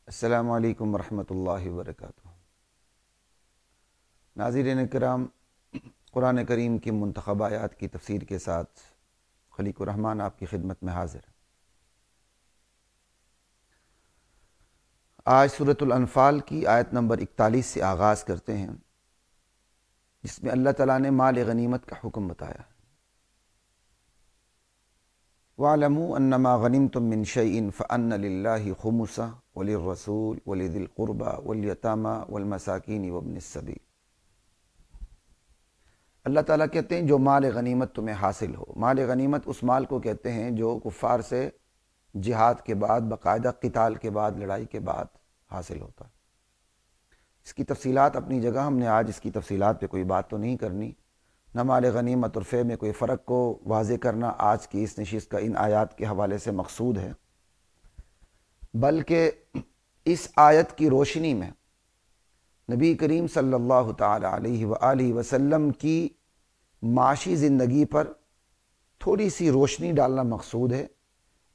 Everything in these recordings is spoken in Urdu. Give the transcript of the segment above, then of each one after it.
السلام علیکم ورحمۃ اللہ وبرکاتہ۔ ناظرین کرام، قرآن کریم کی منتخب آیات کی تفسیر کے ساتھ خلیق الرحمن آپ کی خدمت میں حاضر ہے۔ آج سورۃ الانفال کی آیت نمبر 41 سے آغاز کرتے ہیں، جس میں اللہ تعالیٰ نے مال غنیمت کا حکم بتایا ہے۔ وَاعْلَمُوا أَنَّمَا غَنِمْتُم مِّن شَيْءٍ فَأَنَّ لِلَّهِ خُمُسَهُ وَلِلرَّسُولِ وَلِذِي الْقُرْبَى وَالْيَتَامَى وَالْمَسَاكِينِ وَابْنِ السَّبِيلِ۔ اللہ تعالیٰ کہتے ہیں جو مال غنیمت تمہیں حاصل ہو۔ مال غنیمت اس مال کو کہتے ہیں جو کفار سے جہاد کے بعد، باقاعدہ قتال کے بعد، لڑائی کے بعد حاصل ہوتا ہے۔ اس کی تفصیلات اپنی جگہ، ہم نے آج اس کی تفصیلات پہ کوئی بات تو نہیں کرنی، نہ مال غنیمت اور فے میں کوئی فرق کو واضح کرنا آج کی اس نشست کا ان آیات کے حوالے سے مقصود ہے، بلکہ اس آیت کی روشنی میں نبی کریم صلی اللہ تعالی علیہ وآلہ وسلم کی معاشی زندگی پر تھوڑی سی روشنی ڈالنا مقصود ہے،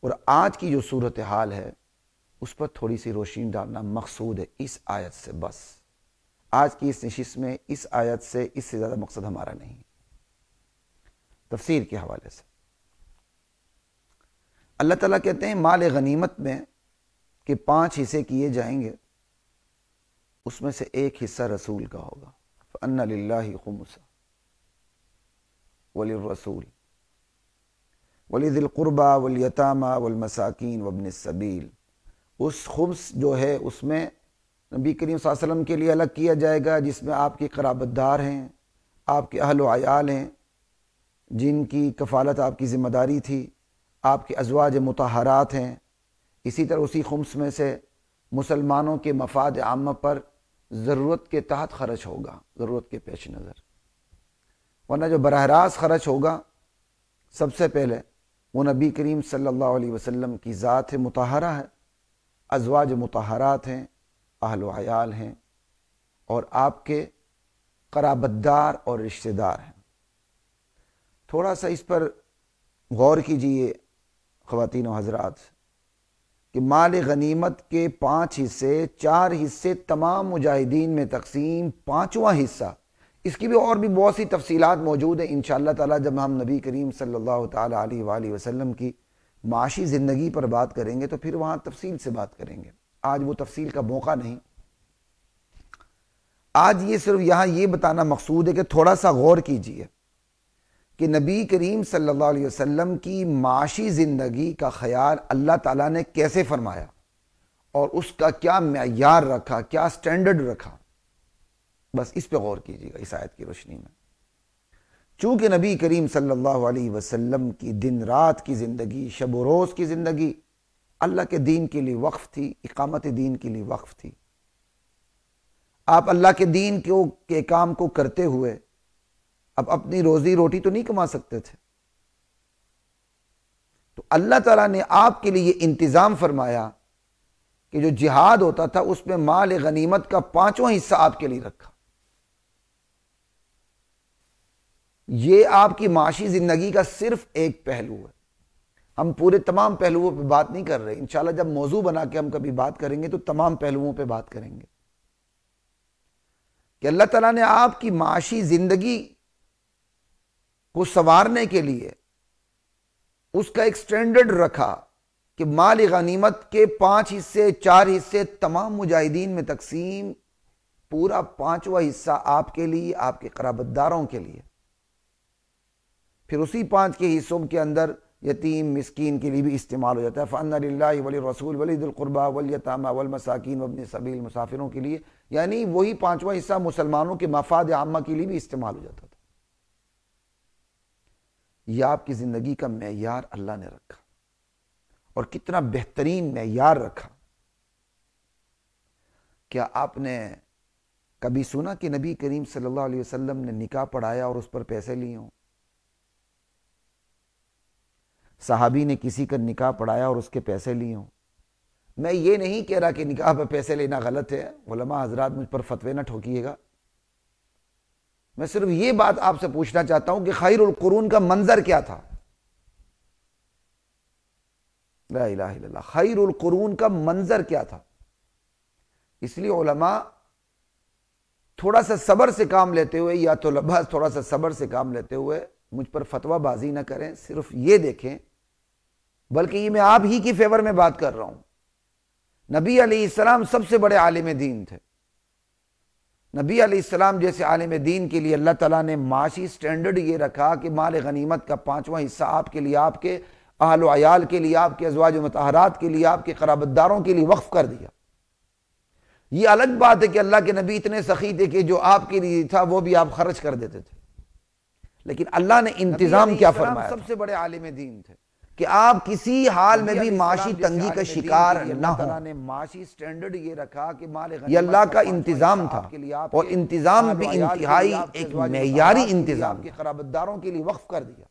اور آج کی جو صورتحال ہے اس پر تھوڑی سی روشنی ڈالنا مقصود ہے اس آیت سے۔ بس آج کی اس نشست میں اس آیت سے اس سے زیادہ مقصد ہمارا نہیں۔ تفسیر کے حوالے سے اللہ تعالیٰ کہتے ہیں مال غنیمت میں کہ 5 حصے کیے جائیں گے، اس میں سے ایک حصہ رسول کا ہوگا۔ فَأَنَّ لِلَّهِ خُمُسَهُ وَلِلرَّسُولِ وَلِذِي الْقُرْبَى وَالْيَتَامَى وَالْمَسَاكِينِ وَابْنِ السَّبِيلِ۔ اس خمس جو ہے اس میں نبی کریم صلی اللہ علیہ وسلم کے لیے الگ کیا جائے گا، جس میں آپ کے قرابت دار ہیں، آپ کے اہل و عیال ہیں، جن کی کفالت آپ کی ذمہ داری تھی، آپ کے ازواج مطہرات ہیں۔ اسی طرح اسی خمس میں سے مسلمانوں کے مفاد عامہ پر ضرورت کے تحت خرچ ہوگا، ضرورت کے پیش نظر، ورنہ جو براہ راست خرچ ہوگا سب سے پہلے وہ نبی کریم صلی اللہ علیہ وسلم کی ذات مطہرہ ہے، ازواج مطہرات ہیں، اہل و عیال ہیں، اور آپ کے قرابت دار اور رشتہ دار ہیں۔ تھوڑا سا اس پر غور کیجئے خواتین و حضرات کہ مال غنیمت کے 5 حصے، 4 حصے تمام مجاہدین میں تقسیم، 5واں حصہ، اس کی بھی اور بھی بہت سی تفصیلات موجود ہیں انشاءاللہ تعالی جب ہم نبی کریم صلی اللہ تعالی علیہ وآلہ وسلم کی معاشی زندگی پر بات کریں گے تو پھر وہاں تفصیل سے بات کریں گے۔ آج وہ تفصیل کا موقع نہیں، آج یہ صرف یہاں یہ بتانا مقصود ہے کہ تھوڑا سا غور کیجئے کہ نبی کریم صلی اللہ علیہ وسلم کی معاشی زندگی کا خیال اللہ تعالیٰ نے کیسے فرمایا اور اس کا کیا معیار رکھا، کیا سٹینڈرڈ رکھا۔ بس اس پہ غور کیجیے گا اس آیت کی روشنی میں۔ چونکہ نبی کریم صلی اللہ علیہ وسلم کی دن رات کی زندگی، شب و روز کی زندگی اللہ کے دین کے لیے وقف تھی، اقامت دین کے لیے وقف تھی۔ آپ اللہ کے دین کے کام کو کرتے ہوئے اب اپنی روزی روٹی تو نہیں کما سکتے تھے، تو اللہ تعالیٰ نے آپ کے لیے انتظام فرمایا کہ جو جہاد ہوتا تھا اس میں مال غنیمت کا 5واں حصہ آپ کے لیے رکھا۔ یہ آپ کی معاشی زندگی کا صرف ایک پہلو ہے، ہم پورے تمام پہلوؤں پہ بات نہیں کر رہے، انشاءاللہ جب موضوع بنا کے ہم کبھی بات کریں گے تو تمام پہلوؤں پہ بات کریں گے کہ اللہ تعالیٰ نے آپ کی معاشی زندگی کو سنوارنے کے لیے اس کا ایک سٹینڈرڈ رکھا کہ مال غنیمت کے 5 حصے، 4 حصے تمام مجاہدین میں تقسیم، پورا 5واں حصہ آپ کے لیے، آپ کے قرابت داروں کے لیے۔ پھر اسی 5 کے حصوں کے اندر یتیم مسکین کے لیے بھی استعمال ہو جاتا ہے۔ فَأَنَّ لِلَّهِ وَلِلرَّسُولِ وَلِذِي الْقُرْبَى وَالْيَتَامَى وَالْمَسَاكِينِ وَابْنِ السَّبِيلِ، مسافروں کے لیے، یعنی وہی 5واں حصہ مسلمانوں کے مفاد عامہ کے لیے بھی استعمال ہو جاتا تھا۔ یہ آپ کی زندگی کا معیار اللہ نے رکھا، اور کتنا بہترین معیار رکھا۔ کیا آپ نے کبھی سنا کہ نبی کریم صلی اللہ علیہ وسلم نے نکاح پڑھایا اور اس پر پیسے لیے ہوں؟ صحابی نے کسی کا نکاح پڑھایا اور اس کے پیسے لیے ہوں؟ میں یہ نہیں کہہ رہا کہ نکاح پر پیسے لینا غلط ہے، علماء حضرات مجھ پر فتوے نہ ٹھوکیے گا، میں صرف یہ بات آپ سے پوچھنا چاہتا ہوں کہ خیر القرون کا منظر کیا تھا؟ لا الہ الا اللہ، خیر القرون کا منظر کیا تھا؟ اس لیے علماء تھوڑا سا صبر سے کام لیتے ہوئے، یا طلباء تھوڑا سا صبر سے کام لیتے ہوئے مجھ پر فتویٰ بازی نہ کریں، صرف یہ دیکھیں، بلکہ یہ میں آپ ہی کی فیور میں بات کر رہا ہوں۔ نبی علیہ السلام سب سے بڑے عالم دین تھے۔ نبی علیہ السلام جیسے عالم دین کے لیے اللہ تعالیٰ نے معاشی سٹینڈرڈ یہ رکھا کہ مال غنیمت کا 5واں حصہ آپ کے لیے، آپ کے اہل و عیال کے لیے، آپ کے ازواج و مطہرات کے لیے، آپ کے قرابت داروں کے لیے وقف کر دیا۔ یہ الگ بات ہے کہ اللہ کے نبی اتنے سخی تھے کہ جو آپ کے لیے تھا وہ بھی آپ خرچ کر دیتے تھے، لیکن اللہ نے انتظام کیا فرمایا؟ سب سے بڑے عالم دین تھے کہ آپ کسی حال میں بھی معاشی تنگی کا شکار نہ ہوں۔ اللہ نے معاشی سٹینڈرڈ یہ رکھا کہ یہ اللہ کا انتظام تھا، اور انتظام بھی انتہائی ایک معیاری انتظام، کے قرابت داروں کے لیے وقف کر دیا۔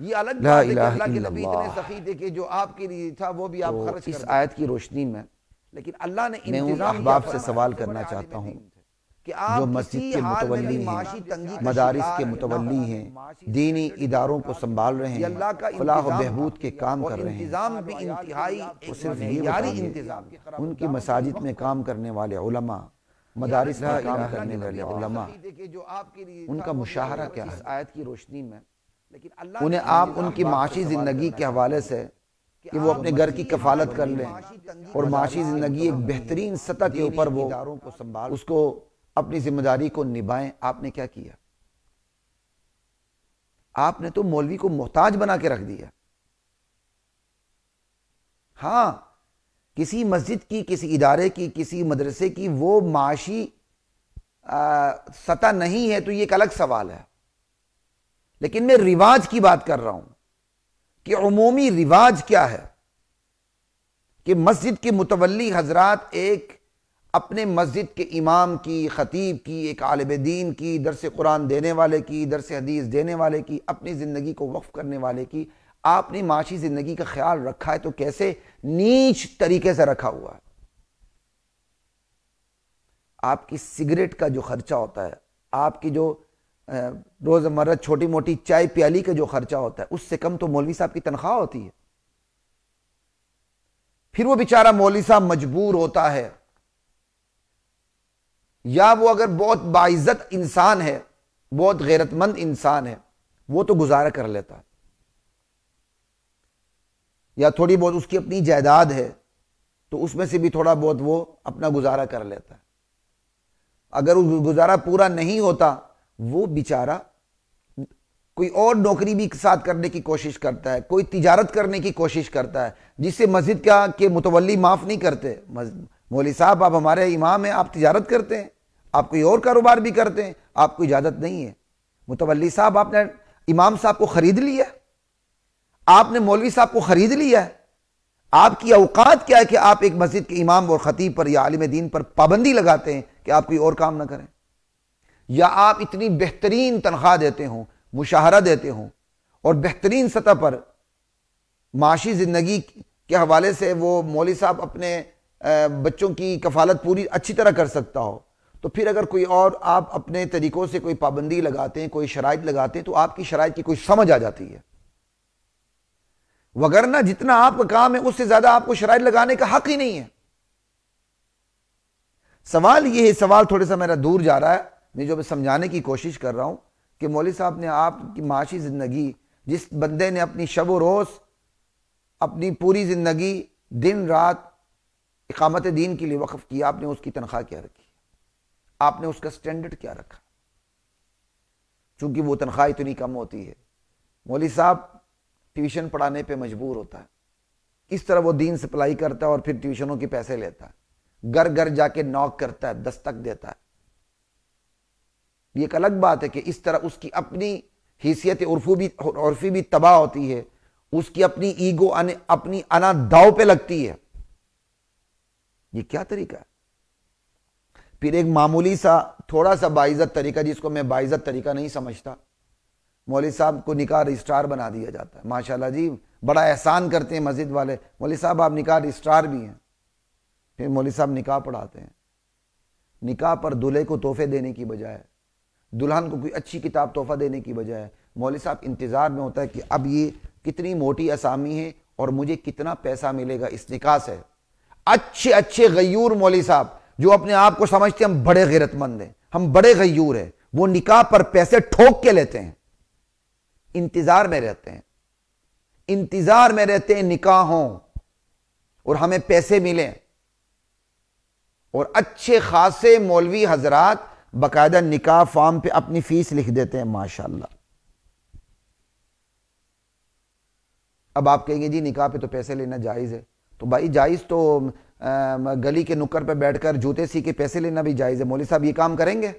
یہ الگ بات ہے کہ اللہ کے نبی اتنے سخی تھے کہ جو آپ کے لیے تھا وہ بھی آپ خرچ کر دیتے۔ اس آیت کی روشنی میں لیکن اللہ نے میں ان احباب سے سوال کرنا چاہتا ہوں جو مسجد کے متولی ہیں، مدارس کے متولی ہیں، دینی اداروں کو سنبھال رہے ہیں، فلاح و بہبود کے کام کر رہے ہیں، وہ صرف یہ بتائیے ان کی مساجد میں کام کرنے والے علماء، مدارس میں کام کرنے والے علماء، ان کا مشاہرہ کیا ہے؟ اس آیت کی روشنی میں انہیں آپ ان کی معاشی زندگی کے حوالے سے کہ وہ اپنے گھر کی کفالت کر لیں اور معاشی زندگی ایک بہترین سطح کے اوپر وہ اس کو اپنی ذمہ داری کو نبھائیں، آپ نے کیا کیا؟ آپ نے تو مولوی کو محتاج بنا کے رکھ دیا۔ ہاں، کسی مسجد کی، کسی ادارے کی، کسی مدرسے کی وہ معاشی سطح نہیں ہے تو یہ ایک الگ سوال ہے، لیکن میں رواج کی بات کر رہا ہوں کہ عمومی رواج کیا ہے کہ مسجد کے متولی حضرات ایک اپنے مسجد کے امام کی، خطیب کی، ایک عالم دین کی، درس قرآن دینے والے کی، درس حدیث دینے والے کی، اپنی زندگی کو وقف کرنے والے کی آپ نے معاشی زندگی کا خیال رکھا ہے تو کیسے نیچ طریقے سے رکھا ہوا ہے۔ آپ کی سگریٹ کا جو خرچہ ہوتا ہے، آپ کی جو روزمرہ چھوٹی موٹی چائے پیالی کا جو خرچہ ہوتا ہے، اس سے کم تو مولوی صاحب کی تنخواہ ہوتی ہے۔ پھر وہ بیچارہ مولوی صاحب مجبور ہوتا ہے، یا وہ اگر بہت باعزت انسان ہے، بہت غیرت مند انسان ہے، وہ تو گزارا کر لیتا ہے، یا تھوڑی بہت اس کی اپنی جائیداد ہے تو اس میں سے بھی تھوڑا بہت وہ اپنا گزارا کر لیتا ہے۔ اگر وہ گزارا پورا نہیں ہوتا، وہ بیچارہ کوئی اور نوکری بھی ساتھ کرنے کی کوشش کرتا ہے، کوئی تجارت کرنے کی کوشش کرتا ہے، جس سے مسجد کے متولی معاف نہیں کرتے۔ مولوی صاحب آپ ہمارے امام ہیں، آپ تجارت کرتے ہیں، آپ کوئی اور کاروبار بھی کرتے ہیں، آپ کو اجازت نہیں ہے۔ متولی صاحب آپ نے امام صاحب کو خرید لیا، آپ نے مولوی صاحب کو خرید لیا ہے۔ آپ کی اوقات کیا ہے کہ آپ ایک مسجد کے امام اور خطیب پر یا عالم دین پر پابندی لگاتے ہیں کہ آپ کوئی اور کام نہ کریں، یا آپ اتنی بہترین تنخواہ دیتے ہوں، مشاہرہ دیتے ہوں، اور بہترین سطح پر معاشی زندگی کے حوالے سے وہ مولوی صاحب اپنے بچوں کی کفالت پوری اچھی طرح کر سکتا ہو، تو پھر اگر کوئی اور آپ اپنے طریقوں سے کوئی پابندی لگاتے ہیں، کوئی شرائط لگاتے ہیں، تو آپ کی شرائط کی کوئی سمجھ آ جاتی ہے، وگرنہ جتنا آپ کا کام ہے اس سے زیادہ آپ کو شرائط لگانے کا حق ہی نہیں ہے۔ سوال یہ ہے، سوال تھوڑا سا میرا دور جا رہا ہے، میں جو سمجھانے کی کوشش کر رہا ہوں کہ مولوی صاحب نے آپ کی معاشی زندگی، جس بندے نے اپنی شب و روز، اپنی پوری زندگی دن رات اقامت دین کے لیے وقف کیا، آپ نے اس کی تنخواہ کیا رکھی؟ آپ نے اس کا سٹینڈرڈ کیا رکھا؟ چونکہ وہ تنخواہ اتنی کم ہوتی ہے، مولوی صاحب ٹیوشن پڑھانے پہ مجبور ہوتا ہے، اس طرح وہ دین سپلائی کرتا ہے اور پھر ٹیوشنوں کے پیسے لیتا ہے، گھر گھر جا کے نوک کرتا ہے، دستک دیتا ہے۔ یہ ایک الگ بات ہے کہ اس طرح اس کی اپنی حیثیت عرفی بھی تباہ ہوتی ہے، اس کی اپنی ایگو، اپنی انا داؤ پہ لگتی ہے۔ یہ کیا طریقہ ہے؟ پھر ایک معمولی سا تھوڑا سا باعزت طریقہ، جس کو میں باعزت طریقہ نہیں سمجھتا، مولوی صاحب کو نکاح رجسٹرار بنا دیا جاتا ہے۔ ماشاءاللہ جی، بڑا احسان کرتے ہیں مسجد والے، مولوی صاحب آپ نکاح رجسٹرار بھی ہیں۔ پھر مولوی صاحب نکاح پڑھاتے ہیں، نکاح پر دلہے کو تحفے دینے کی بجائے، دلہن کو کوئی اچھی کتاب تحفہ دینے کی بجائے، مولوی صاحب انتظار میں ہوتا ہے کہ اب یہ کتنی موٹی اسامی ہے اور مجھے کتنا پیسہ ملے گا اس نکاح سے۔ اچھے اچھے غیور مولوی صاحب جو اپنے آپ کو سمجھتے ہیں ہم بڑے غیرت مند ہیں، ہم بڑے غیور ہیں، وہ نکاح پر پیسے ٹھوک کے لیتے ہیں، انتظار میں رہتے ہیں، انتظار میں رہتے ہیں نکاح ہوں اور ہمیں پیسے ملیں۔ اور اچھے خاصے مولوی حضرات باقاعدہ نکاح فارم پہ اپنی فیس لکھ دیتے ہیں، ماشاءاللہ۔ اب آپ کہیں گے جی نکاح پہ تو پیسے لینا جائز ہے، تو بھائی جائز تو گلی کے نکر پہ بیٹھ کر جوتے سی کے پیسے لینا بھی جائز ہے۔ مولوی صاحب یہ کام کریں گے؟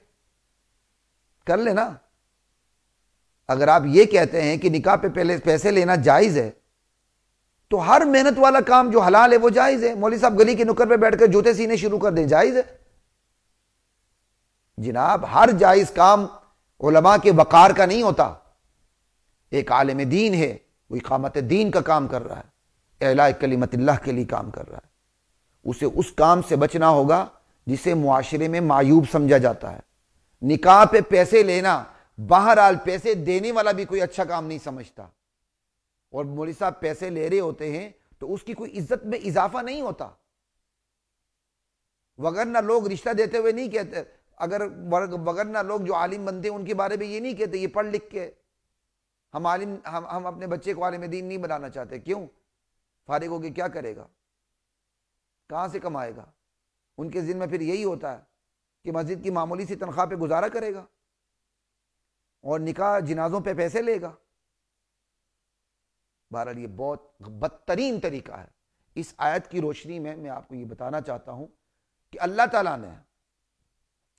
کر لینا۔ اگر آپ یہ کہتے ہیں کہ نکاح پہ پہلے پیسے لینا جائز ہے تو ہر محنت والا کام جو حلال ہے وہ جائز ہے۔ مولوی صاحب گلی کے نکر پہ بیٹھ کر جوتے سینے شروع کر دیں، جائز ہے جناب۔ ہر جائز کام علماء کے وقار کا نہیں ہوتا۔ ایک عالم دین ہے، وہ اقامت دین کا کام کر رہا ہے، اعلاء کلمت اللہ کے لیے کام کر رہا ہے، اسے اس کام سے بچنا ہوگا جسے معاشرے میں معیوب سمجھا جاتا ہے۔ نکاح پہ پیسے لینا، بہرحال پیسے دینے والا بھی کوئی اچھا کام نہیں سمجھتا، اور مولوی صاحب پیسے لے رہے ہوتے ہیں تو اس کی کوئی عزت میں اضافہ نہیں ہوتا، وگرنہ لوگ رشتہ دیتے ہوئے نہیں کہتے، وگرنہ لوگ جو عالم بنتے ہیں ان کے بارے میں یہ نہیں کہتے یہ پڑھ لکھ کے ہم اپنے بچے کو عالم دین نہیں بنانا چاہتے۔ کیوں؟ فارغ ہو کے کیا کرے گا؟ کہاں سے کمائے گا؟ ان کے ذہن میں پھر یہی ہوتا ہے کہ مسجد کی معمولی سی تنخواہ پہ گزارا کرے گا اور نکاح جنازوں پہ پیسے لے گا۔ بہرحال یہ بہت بدترین طریقہ ہے۔ اس آیت کی روشنی میں آپ کو یہ بتانا چاہتا ہوں کہ اللہ تعالیٰ نے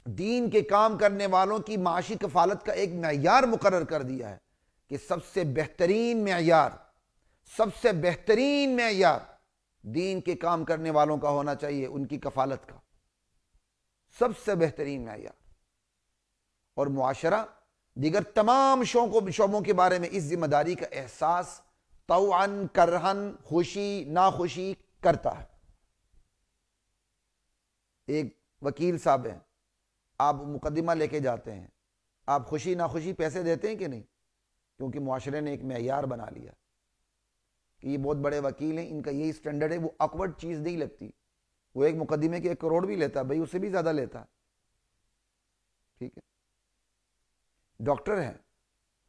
دین کے کام کرنے والوں کی معاشی کفالت کا ایک معیار مقرر کر دیا ہے کہ سب سے بہترین معیار دین کے کام کرنے والوں کا ہونا چاہیے، ان کی کفالت کا سب سے بہترین معیار۔ اور معاشرہ دیگر تمام شعبوں کے بارے میں اس ذمہ داری کا احساس طوعاً کرہن، خوشی ناخوشی کرتا ہے۔ ایک وکیل صاحب ہیں، آپ مقدمہ لے کے جاتے ہیں، آپ خوشی ناخوشی پیسے دیتے ہیں کہ نہیں؟ کیونکہ معاشرے نے ایک معیار بنا لیا کہ یہ بہت بڑے وکیل ہیں، ان کا یہی سٹینڈرڈ ہے، وہ آکورڈ چیز نہیں لگتی۔ وہ ایک مقدمے کے 1 کروڑ بھی لیتا ہے، بھائی اس سے بھی زیادہ لیتا ہے، ٹھیک ہے۔ ڈاکٹر ہیں،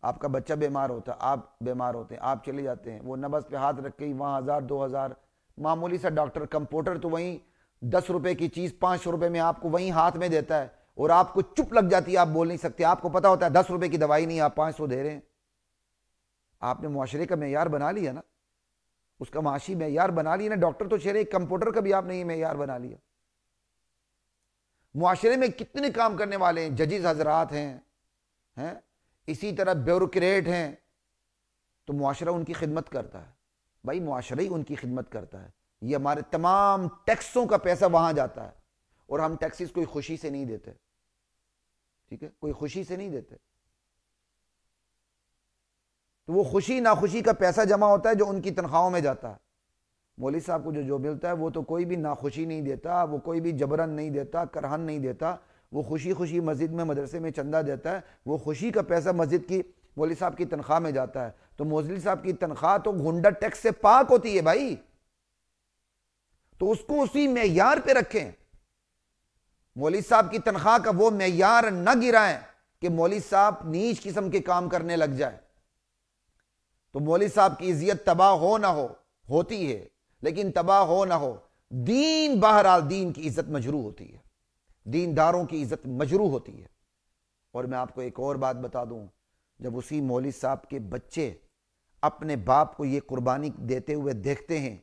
آپ کا بچہ بیمار ہوتا ہے، آپ بیمار ہوتے ہیں، آپ چلے جاتے ہیں، وہ نبض پہ ہاتھ رکھ کے وہاں 1000 2000 معمولی سا ڈاکٹر، کمپاؤنڈر تو وہیں 10 روپے کی چیز 500 روپے میں آپ کو وہیں ہاتھ میں دیتا ہے، اور آپ کو چپ لگ جاتی ہے، آپ بول نہیں سکتے، آپ کو پتا ہوتا ہے 10 روپے کی دوائی نہیں، آپ 500 دے رہے ہیں۔ آپ نے معاشرے کا معیار بنا لیا نا، اس کا معاشی معیار بنا لیا نا۔ ڈاکٹر تو چہرے، کمپاؤنڈر کا بھی آپ نے یہ معیار بنا لیا۔ معاشرے میں کتنے کام کرنے والے ہیں، ججز حضرات ہیں، اسی طرح بیوروکریٹ ہیں، تو معاشرہ ان کی خدمت کرتا ہے، بھائی معاشرہ ہی ان کی خدمت کرتا ہے۔ یہ ہمارے تمام ٹیکسوں کا پیسہ وہاں جاتا ہے، اور ہم ٹیکسز کوئی خوشی سے نہیں دیتے، ٹھیک ہے، کوئی خوشی سے نہیں دیتے۔ تو وہ خوشی ناخوشی کا پیسہ جمع ہوتا ہے جو ان کی تنخواہوں میں جاتا ہے۔ مولوی صاحب کو جو ملتا ہے وہ تو کوئی بھی ناخوشی نہیں دیتا، وہ کوئی بھی جبرن نہیں دیتا، کرہن نہیں دیتا، وہ خوشی خوشی مسجد میں مدرسے میں چندہ دیتا ہے، وہ خوشی کا پیسہ مسجد کی مولوی صاحب کی تنخواہ میں جاتا ہے۔ تو مولوی صاحب کی تنخواہ تو گھنڈا ٹیکس سے پاک ہوتی ہے بھائی، تو اس کو اسی معیار پہ رکھیں۔ مولوی صاحب کی تنخواہ کا وہ معیار نہ گرائیں کہ مولوی صاحب نیچ قسم کے کام کرنے لگ جائے، تو مولوی صاحب کی عزت تباہ ہو نہ ہو، ہوتی ہے، لیکن تباہ ہو نہ ہو، دین بہرحال دین کی عزت مجروح ہوتی ہے، دینداروں کی عزت مجروح ہوتی ہے۔ اور میں آپ کو ایک اور بات بتا دوں، جب اسی مولوی صاحب کے بچے اپنے باپ کو یہ قربانی دیتے ہوئے دیکھتے ہیں،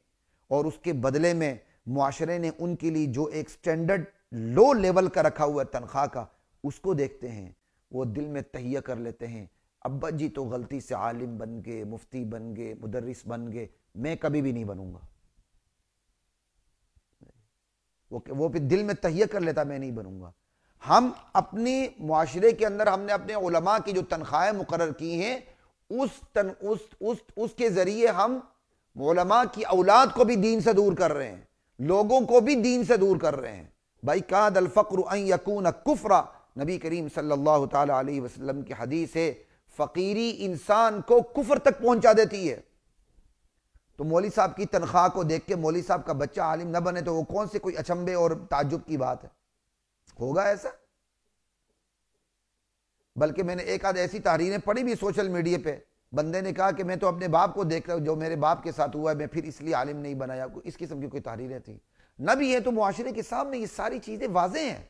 اور اس کے بدلے میں معاشرے نے ان کے لیے جو ایک سٹینڈرڈ لو لیول کا رکھا ہوا ہے تنخواہ کا، اس کو دیکھتے ہیں، وہ دل میں تہیہ کر لیتے ہیں، ابا جی تو غلطی سے عالم بن گئے، مفتی بن گئے، مدرس بن گئے، میں کبھی بھی نہیں بنوں گا۔ وہ پھر دل میں تہیہ کر لیتا میں نہیں بنوں گا۔ ہم اپنی معاشرے کے اندر ہم نے اپنے علماء کی جو تنخواہیں مقرر کی ہیں، اس کے ذریعے ہم علماء کی اولاد کو بھی دین سے دور کر رہے ہیں، لوگوں کو بھی دین سے دور کر رہے ہیں۔ بھائی کاد الفقر ان یکون کفرا، نبی کریم صلی اللہ تعالی علیہ وسلم کی حدیث ہے، فقیری انسان کو کفر تک پہنچا دیتی ہے۔ تو مولوی صاحب کی تنخواہ کو دیکھ کے مولوی صاحب کا بچہ عالم نہ بنے تو وہ کون سے کوئی اچنبے اور تعجب کی بات ہے؟ ہوگا ایسا؟ بلکہ میں نے ایک آدھ ایسی تحریریں پڑھی بھی سوشل میڈیا پہ، بندے نے کہا کہ میں تو اپنے باپ کو دیکھ رہا ہوں، جو میرے باپ کے ساتھ ہوا ہے میں پھر اس لیے عالم نہیں بنایا، اس قسم کی کوئی تحریریں تھیں نہ بھی ہے۔ تو معاشرے کے سامنے یہ ساری چیزیں واضح ہیں۔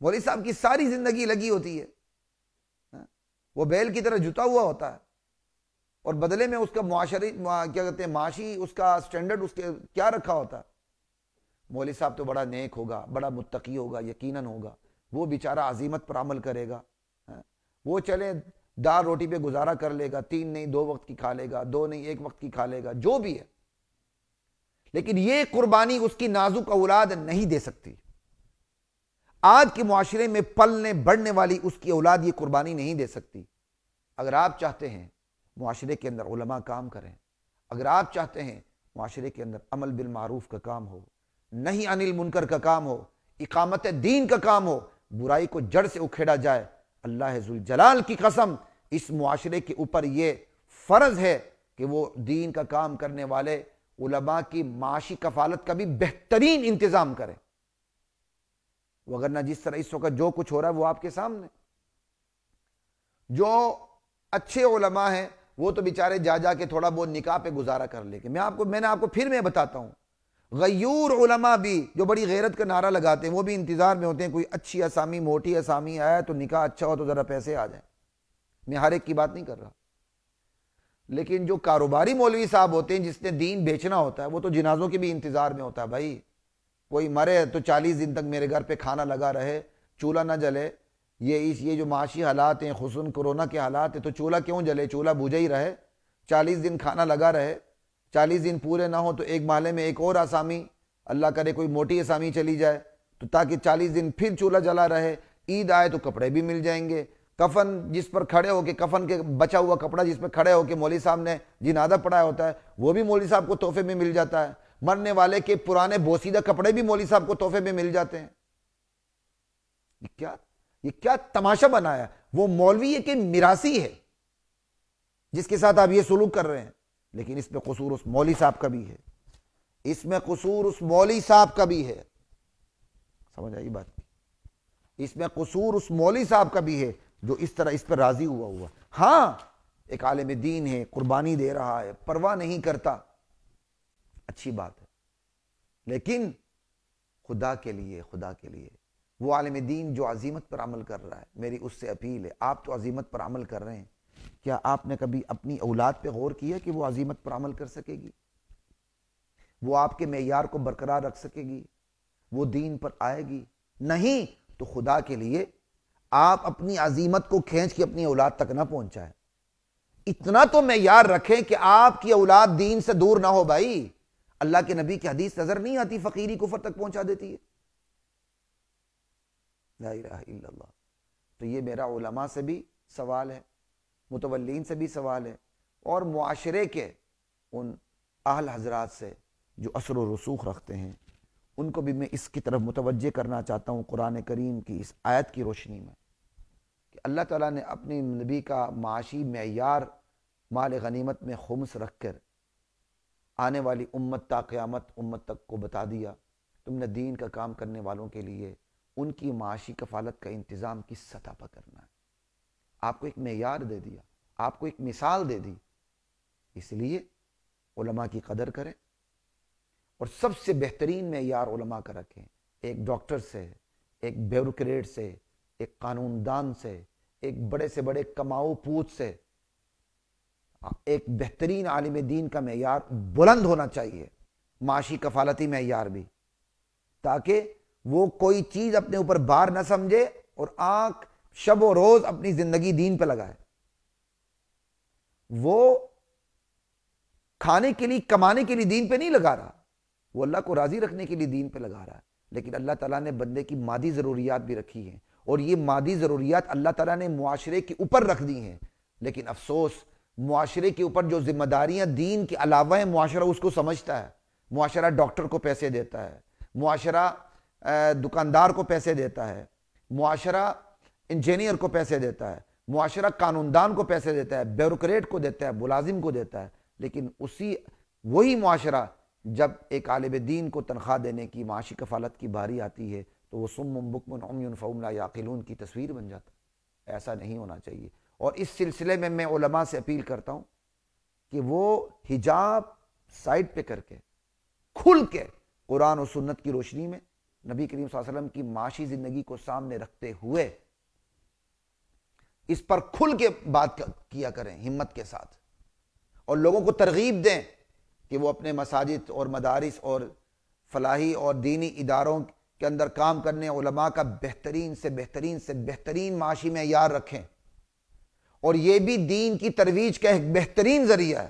مولوی صاحب کی ساری زندگی لگی ہوتی ہے، وہ بیل کی طرح جتا ہوا ہوتا ہے، اور بدلے میں اس کا معاشری کیا کہتے ہیں معاشی اس کا سٹینڈرڈ اس کے کیا رکھا ہوتا ہے؟ مولوی صاحب تو بڑا نیک ہوگا، بڑا متقی ہوگا، یقیناً ہوگا، وہ بیچارہ عزیمت پر عمل کرے گا، وہ چلے دال روٹی پہ گزارا کر لے گا، 3 نہیں 2 وقت کی کھا لے گا، 2 نہیں 1 وقت کی کھا لے گا، جو بھی ہے، لیکن یہ قربانی اس کی نازک اولاد نہیں دے سکتی۔ آج کے معاشرے میں پلنے بڑھنے والی اس کی اولاد یہ قربانی نہیں دے سکتی۔ اگر آپ چاہتے ہیں معاشرے کے اندر علماء کام کریں، اگر آپ چاہتے ہیں معاشرے کے اندر عمل بالمعروف کا کام ہو، نہی عن المنکر کا کام ہو، اقامت دین کا کام ہو، برائی کو جڑ سے اکھیڑا جائے، اللہ ذوالجلال کی قسم اس معاشرے کے اوپر یہ فرض ہے کہ وہ دین کا کام کرنے والے علماء کی معاشی کفالت کا بھی بہترین انتظام کریں، وگرنہ جس طرح اس وقت جو کچھ ہو رہا ہے وہ آپ کے سامنے۔ جو اچھے علماء ہیں وہ تو بیچارے جا جا کے تھوڑا بہت نکاح پہ گزارا کر لے کے، میں نے آپ کو پھر بتاتا ہوں، غیور علماء بھی جو بڑی غیرت کا نعرہ لگاتے ہیں وہ بھی انتظار میں ہوتے ہیں کوئی اچھی اسامی موٹی اسامی آیا تو نکاح اچھا ہو تو ذرا پیسے آ جائیں۔ میں ہر ایک کی بات نہیں کر رہا، لیکن جو کاروباری مولوی صاحب ہوتے ہیں جس نے دین بیچنا ہوتا ہے وہ تو جنازوں کے بھی انتظار میں ہوتا ہے۔ بھائی کوئی مرے تو 40 دن تک میرے گھر پہ کھانا لگا رہے، چولہا نہ جلے، یہ جو معاشی حالات ہیں خصوصاً کورونا کے حالات ہیں تو چولہا کیوں جلے، چولہا بجھا ہی رہے، 40 دن کھانا لگا رہے، 40 دن پورے نہ ہو تو ایک محلے میں ایک اور اسامی، اللہ کرے کوئی موٹی اسامی چلی جائے تو تاکہ 40 دن پھر چولہا جلا رہے، عید آئے تو کپڑے بھی مل جائیں گے، کفن جس پر کھڑے ہو کے کفن کے بچا ہوا کپڑا جس پر کھڑے ہو کے مولوی صاحب نے جنازہ پڑھایا ہوتا ہے وہ بھی مولوی صاحب کو تحفے میں مل جاتا ہے، مرنے والے کے پرانے بوسیدہ کپڑے بھی مولوی صاحب کو تحفے میں مل جاتے ہیں۔ یہ کیا تماشا بنایا؟ وہ مولوی ہے کہ میراثی ہے جس کے ساتھ آپ یہ سلوک کر رہے ہیں؟ لیکن اس میں قصور اس مولوی صاحب کا بھی ہے، اس میں قصور اس مولوی صاحب کا بھی ہے، سمجھ آئی بات؟ اس میں قصور اس مولوی صاحب کا بھی ہے جو اس طرح اس پر راضی ہوا۔ ہاں ایک عالم دین ہے، قربانی دے رہا ہے، پرواہ نہیں کرتا، اچھی بات ہے، لیکن خدا کے لیے وہ عالم دین جو عزیمت پر عمل کر رہا ہے، میری اس سے اپیل ہے، آپ تو عزیمت پر عمل کر رہے ہیں، کیا آپ نے کبھی اپنی اولاد پہ غور کیا کہ وہ عزیمت پر عمل کر سکے گی؟ وہ آپ کے معیار کو برقرار رکھ سکے گی؟ وہ دین پر آئے گی؟ نہیں تو خدا کے لیے آپ اپنی عزیمت کو کھینچ کے اپنی اولاد تک نہ پہنچائیں، اتنا تو معیار رکھیں کہ آپ کی اولاد دین سے دور نہ ہو۔ بھائی اللہ کے نبی کی حدیث نظر نہیں آتی فقیری کفر تک پہنچا دیتی ہے؟ لا الہ الا اللہ۔ تو یہ میرا علماء سے بھی سوال ہے، متولین سے بھی سوال ہے، اور معاشرے کے ان اہل حضرات سے جو اثر و رسوخ رکھتے ہیں ان کو بھی میں اس کی طرف متوجہ کرنا چاہتا ہوں قرآن کریم کی اس آیت کی روشنی میں کہ اللہ تعالیٰ نے اپنی نبی کا معاشی معیار مال غنیمت میں خمس رکھ کر آنے والی امت تا قیامت امت تک کو بتا دیا، تم نے دین کا کام کرنے والوں کے لیے ان کی معاشی کفالت کا انتظام کس سطح پر کرنا ہے۔ آپ کو ایک معیار دے دیا، آپ کو ایک مثال دے دی، اس لیے علماء کی قدر کریں، اور سب سے بہترین معیار علماء کا رکھیں، ایک ڈاکٹر سے، ایک بیوروکریٹ سے، ایک قانون دان سے، ایک بڑے سے بڑے کماؤ پوت سے، ایک بہترین عالم دین کا معیار بلند ہونا چاہیے، معاشی کفالتی معیار بھی، تاکہ وہ کوئی چیز اپنے اوپر بار نہ سمجھے اور آنکھ شب و روز اپنی زندگی دین پہ لگائے۔ وہ کھانے کے لیے کمانے کے لیے دین پہ نہیں لگا رہا، وہ اللہ کو راضی رکھنے کے لیے دین پہ لگا رہا ہے، لیکن اللہ تعالیٰ نے بندے کی مادی ضروریات بھی رکھی ہیں، اور یہ مادی ضروریات اللہ تعالیٰ نے معاشرے کے اوپر رکھ دی ہیں، لیکن افسوس معاشرے کے اوپر جو ذمہ داریاں دین کے علاوہ ہیں معاشرہ اس کو سمجھتا ہے، معاشرہ ڈاکٹر کو پیسے دیتا ہے، معاشرہ دکاندار کو پیسے دیتا ہے، معاشرہ انجینئر کو پیسے دیتا ہے، معاشرہ قانون دان کو پیسے دیتا ہے، بیوروکریٹ کو دیتا ہے، ملازم کو دیتا ہے، لیکن وہی معاشرہ جب ایک عالم دین کو تنخواہ دینے کی، معاشی کفالت کی باری آتی ہے تو وہ صم بکم عمی فہم لا یعقلون کی تصویر بن جاتا ہے۔ ایسا نہیں ہونا چاہیے۔ اور اس سلسلے میں علماء سے اپیل کرتا ہوں کہ وہ حجاب سائڈ پہ کر کے کھل کے قرآن و سنت کی روشنی میں نبی کریم صلی اللہ علیہ وسلم کی معاشی زندگی کو سامنے رکھتے ہوئے اس پر کھل کے بات کیا کریں ہمت کے ساتھ، اور لوگوں کو ترغیب دیں کہ وہ اپنے مساجد اور مدارس اور فلاحی اور دینی اداروں کے اندر کام کرنے علماء کا بہترین سے بہترین معاشی معیار رکھیں، اور یہ بھی دین کی ترویج کا ایک بہترین ذریعہ ہے۔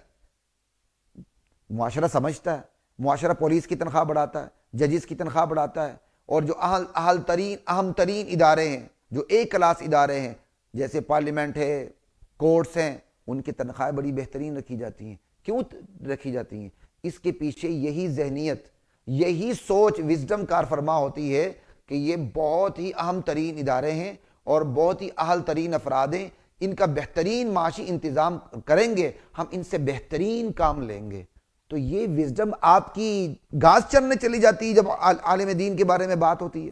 معاشرہ سمجھتا ہے، معاشرہ پولیس کی تنخواہ بڑھاتا ہے، ججز کی تنخواہ بڑھاتا ہے، اور جو اہم ترین ادارے ہیں، جو ایک کلاس ادارے ہیں جیسے پارلیمنٹ ہے، کورٹس ہیں، ان کی تنخواہیں بڑی بہترین رکھی جاتی ہیں۔ کیوں رکھی جاتی ہیں؟ اس کے پیچھے یہی ذہنیت، یہی سوچ وزڈم کار فرما ہوتی ہے کہ یہ بہت ہی اہم ترین ادارے ہیں اور بہت ہی اہل ترین افراد ہیں، ان کا بہترین معاشی انتظام کریں گے، ہم ان سے بہترین کام لیں گے۔ تو یہ وزڈم آپ کی گھاس چرنے چلی جاتی ہے جب عالم دین کے بارے میں بات ہوتی ہے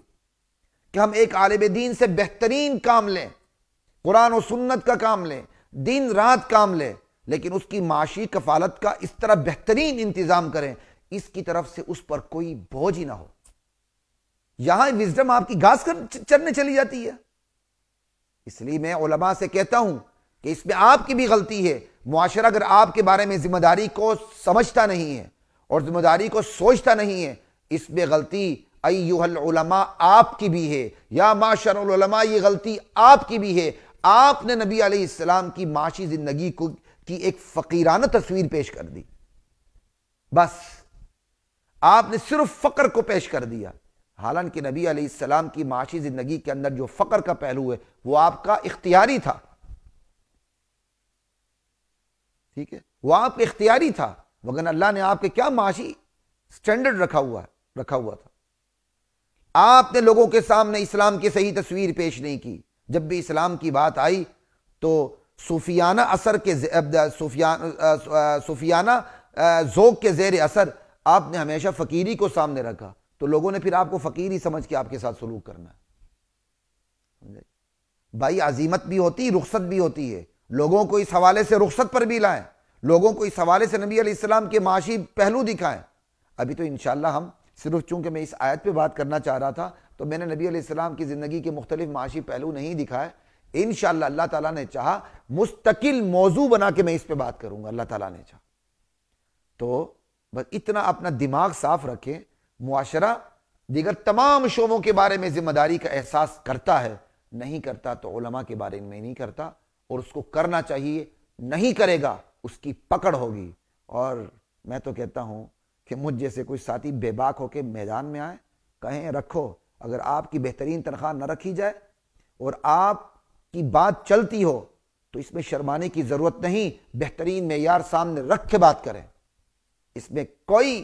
کہ ہم ایک عالم دین سے بہترین کام لیں، قرآن و سنت کا کام لیں، دن رات کام لیں، لیکن اس کی معاشی کفالت کا اس طرح بہترین انتظام کریں اس کی طرف سے اس پر کوئی بوجھ ہی نہ ہو۔ یہاں وزڈم آپ کی گھاس چرنے چلی جاتی ہے۔ اس لیے میں علماء سے کہتا ہوں کہ اس میں آپ کی بھی غلطی ہے۔ معاشرہ اگر آپ کے بارے میں ذمہ داری کو سمجھتا نہیں ہے اور ذمہ داری کو سوچتا نہیں ہے، اس میں غلطی ایھا العلماء آپ کی بھی ہے، یا معاشر العلماء یہ غلطی آپ کی بھی ہے۔ آپ نے نبی علیہ السلام کی معاشی زندگی کی ایک فقیرانہ تصویر پیش کر دی، بس آپ نے صرف فقر کو پیش کر دیا، حالانکہ نبی علیہ السلام کی معاشی زندگی کے اندر جو فقر کا پہلو ہے وہ آپ کا اختیاری تھا، ٹھیک ہے، وہ آپ کا اختیاری تھا، وگرنہ اللہ نے آپ کے کیا معاشی سٹینڈرڈ رکھا ہوا تھا۔ آپ نے لوگوں کے سامنے اسلام کی صحیح تصویر پیش نہیں کی۔ جب بھی اسلام کی بات آئی تو صوفیانہ ذوق کے زیر اثر آپ نے ہمیشہ فقیری کو سامنے رکھا، تو لوگوں نے پھر آپ کو فقیر ہی سمجھ کے آپ کے ساتھ سلوک کرنا ہے۔ بھائی عزیمت بھی ہوتی، رخصت بھی ہوتی ہے، لوگوں کو اس حوالے سے رخصت پر بھی لائیں، لوگوں کو اس حوالے سے نبی علیہ السلام کے معاشی پہلو دکھائیں۔ ابھی تو انشاءاللہ ہم صرف چونکہ میں اس آیت پہ بات کرنا چاہ رہا تھا تو میں نے نبی علیہ السلام کی زندگی کے مختلف معاشی پہلو نہیں دکھائے۔ انشاءاللہ اللہ تعالیٰ نے چاہا مستقل موضوع بنا کے میں اس پہ بات کروں گا، اللہ تعالیٰ نے چاہا تو بس اتنا اپنا دماغ صاف رکھیں۔ معاشرہ دیگر تمام شعبوں کے بارے میں ذمہ داری کا احساس کرتا ہے، نہیں کرتا تو علماء کے بارے میں نہیں کرتا، اور اس کو کرنا چاہیے، نہیں کرے گا اس کی پکڑ ہوگی۔ اور میں تو کہتا ہوں کہ مجھ جیسے کوئی ساتھی بے باک ہو کے میدان میں آئے، کہیں رکھو، اگر آپ کی بہترین تنخواہ نہ رکھی جائے اور آپ کی بات چلتی ہو تو اس میں شرمانے کی ضرورت نہیں، بہترین معیار سامنے رکھ کے بات کریں، اس میں کوئی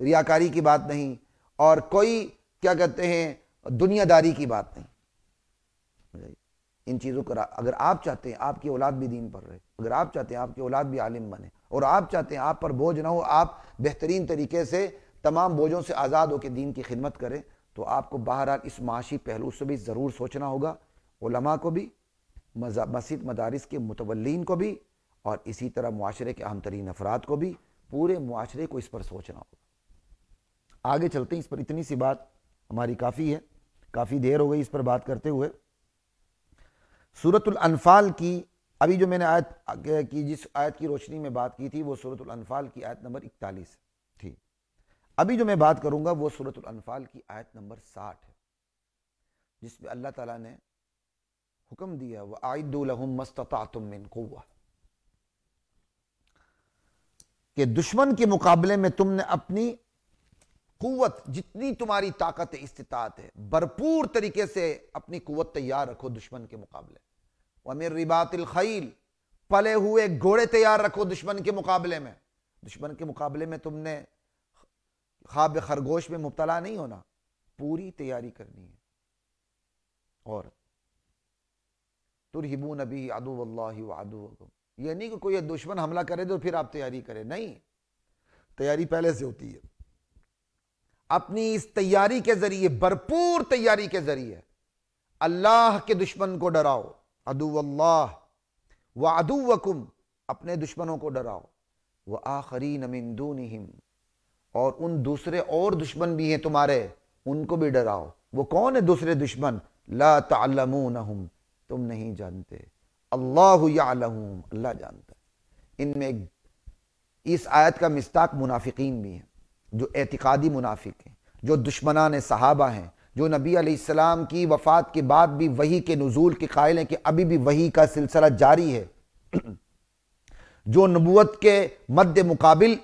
ریاکاری کی بات نہیں اور کوئی کیا کہتے ہیں دنیا داری کی بات نہیں۔ ان چیزوں کو اگر آپ چاہتے ہیں آپ کی اولاد بھی دین پر رہے، اگر آپ چاہتے ہیں آپ کی اولاد بھی عالم بنے، اور آپ چاہتے ہیں آپ پر بوجھ نہ ہو، آپ بہترین طریقے سے تمام بوجھوں سے آزاد ہو کے دین کی خدمت کریں، تو آپ کو بہرحال اس معاشی پہلو سے بھی ضرور سوچنا ہوگا، علماء کو بھی، مسجد مدارس کے متولین کو بھی، اور اسی طرح معاشرے کے اہم ترین افراد کو بھی، پورے معاشرے کو اس پر سوچنا ہوگا۔ آگے چلتے ہیں، اس پر اتنی سی بات ہماری کافی ہے، کافی دیر ہو گئی اس پر بات کرتے ہوئے۔ سورۃ الانفال کی ابھی جو میں نے آیت کی، جس آیت کی روشنی میں بات کی تھی وہ سورۃ الانفال کی آیت نمبر 41 تھی۔ ابھی جو میں بات کروں گا وہ سورۃ الانفال کی آیت نمبر 60 ہے، جس میں اللہ تعالیٰ نے حکم دیا وَأَعِدُّوا لَهُم مَّا اسْتَطَعْتُم مِّن قُوَّةٍ، کہ دشمن کے مقابلے میں تم نے اپنی قوت، جتنی تمہاری طاقت استطاعت ہے، بھرپور طریقے سے اپنی قوت تیار رکھو دشمن کے مقابلے۔ وَمِن رِبَاطِ الْخَيْلِ، پلے ہوئے گھوڑے تیار رکھو دشمن کے مقابلے میں۔ دشمن کے مقابلے میں تم نے خواب خرگوش میں مبتلا نہیں ہونا، پوری تیاری کرنی ہے۔ اور ترہبون بہ عدو اللہ وعدوکم، یہ نہیں کہ کوئی دشمن حملہ کرے تو پھر آپ تیاری کریں، نہیں، تیاری پہلے سے ہوتی ہے۔ اپنی اس تیاری کے ذریعے، بھرپور تیاری کے ذریعے اللہ کے دشمن کو ڈراؤ، عدو اللہ وعدوکم، اپنے دشمنوں کو ڈراؤ، وآخرین من دونہم، اور ان دوسرے اور دشمن بھی ہیں تمہارے، ان کو بھی ڈراؤ۔ وہ کون ہے دوسرے دشمن؟ لا تعلمونہم، تم نہیں جانتے، اللہ یعلمہم، اللہ جانتا ہے۔ ان میں اس آیت کا مصداق منافقین بھی ہیں، جو اعتقادی منافق ہیں، جو دشمنان صحابہ ہیں، جو نبی علیہ السلام کی وفات کے بعد بھی وحی کے نزول کے قائل ہیں کہ ابھی بھی وحی کا سلسلہ جاری ہے، جو نبوت کے مد مقابل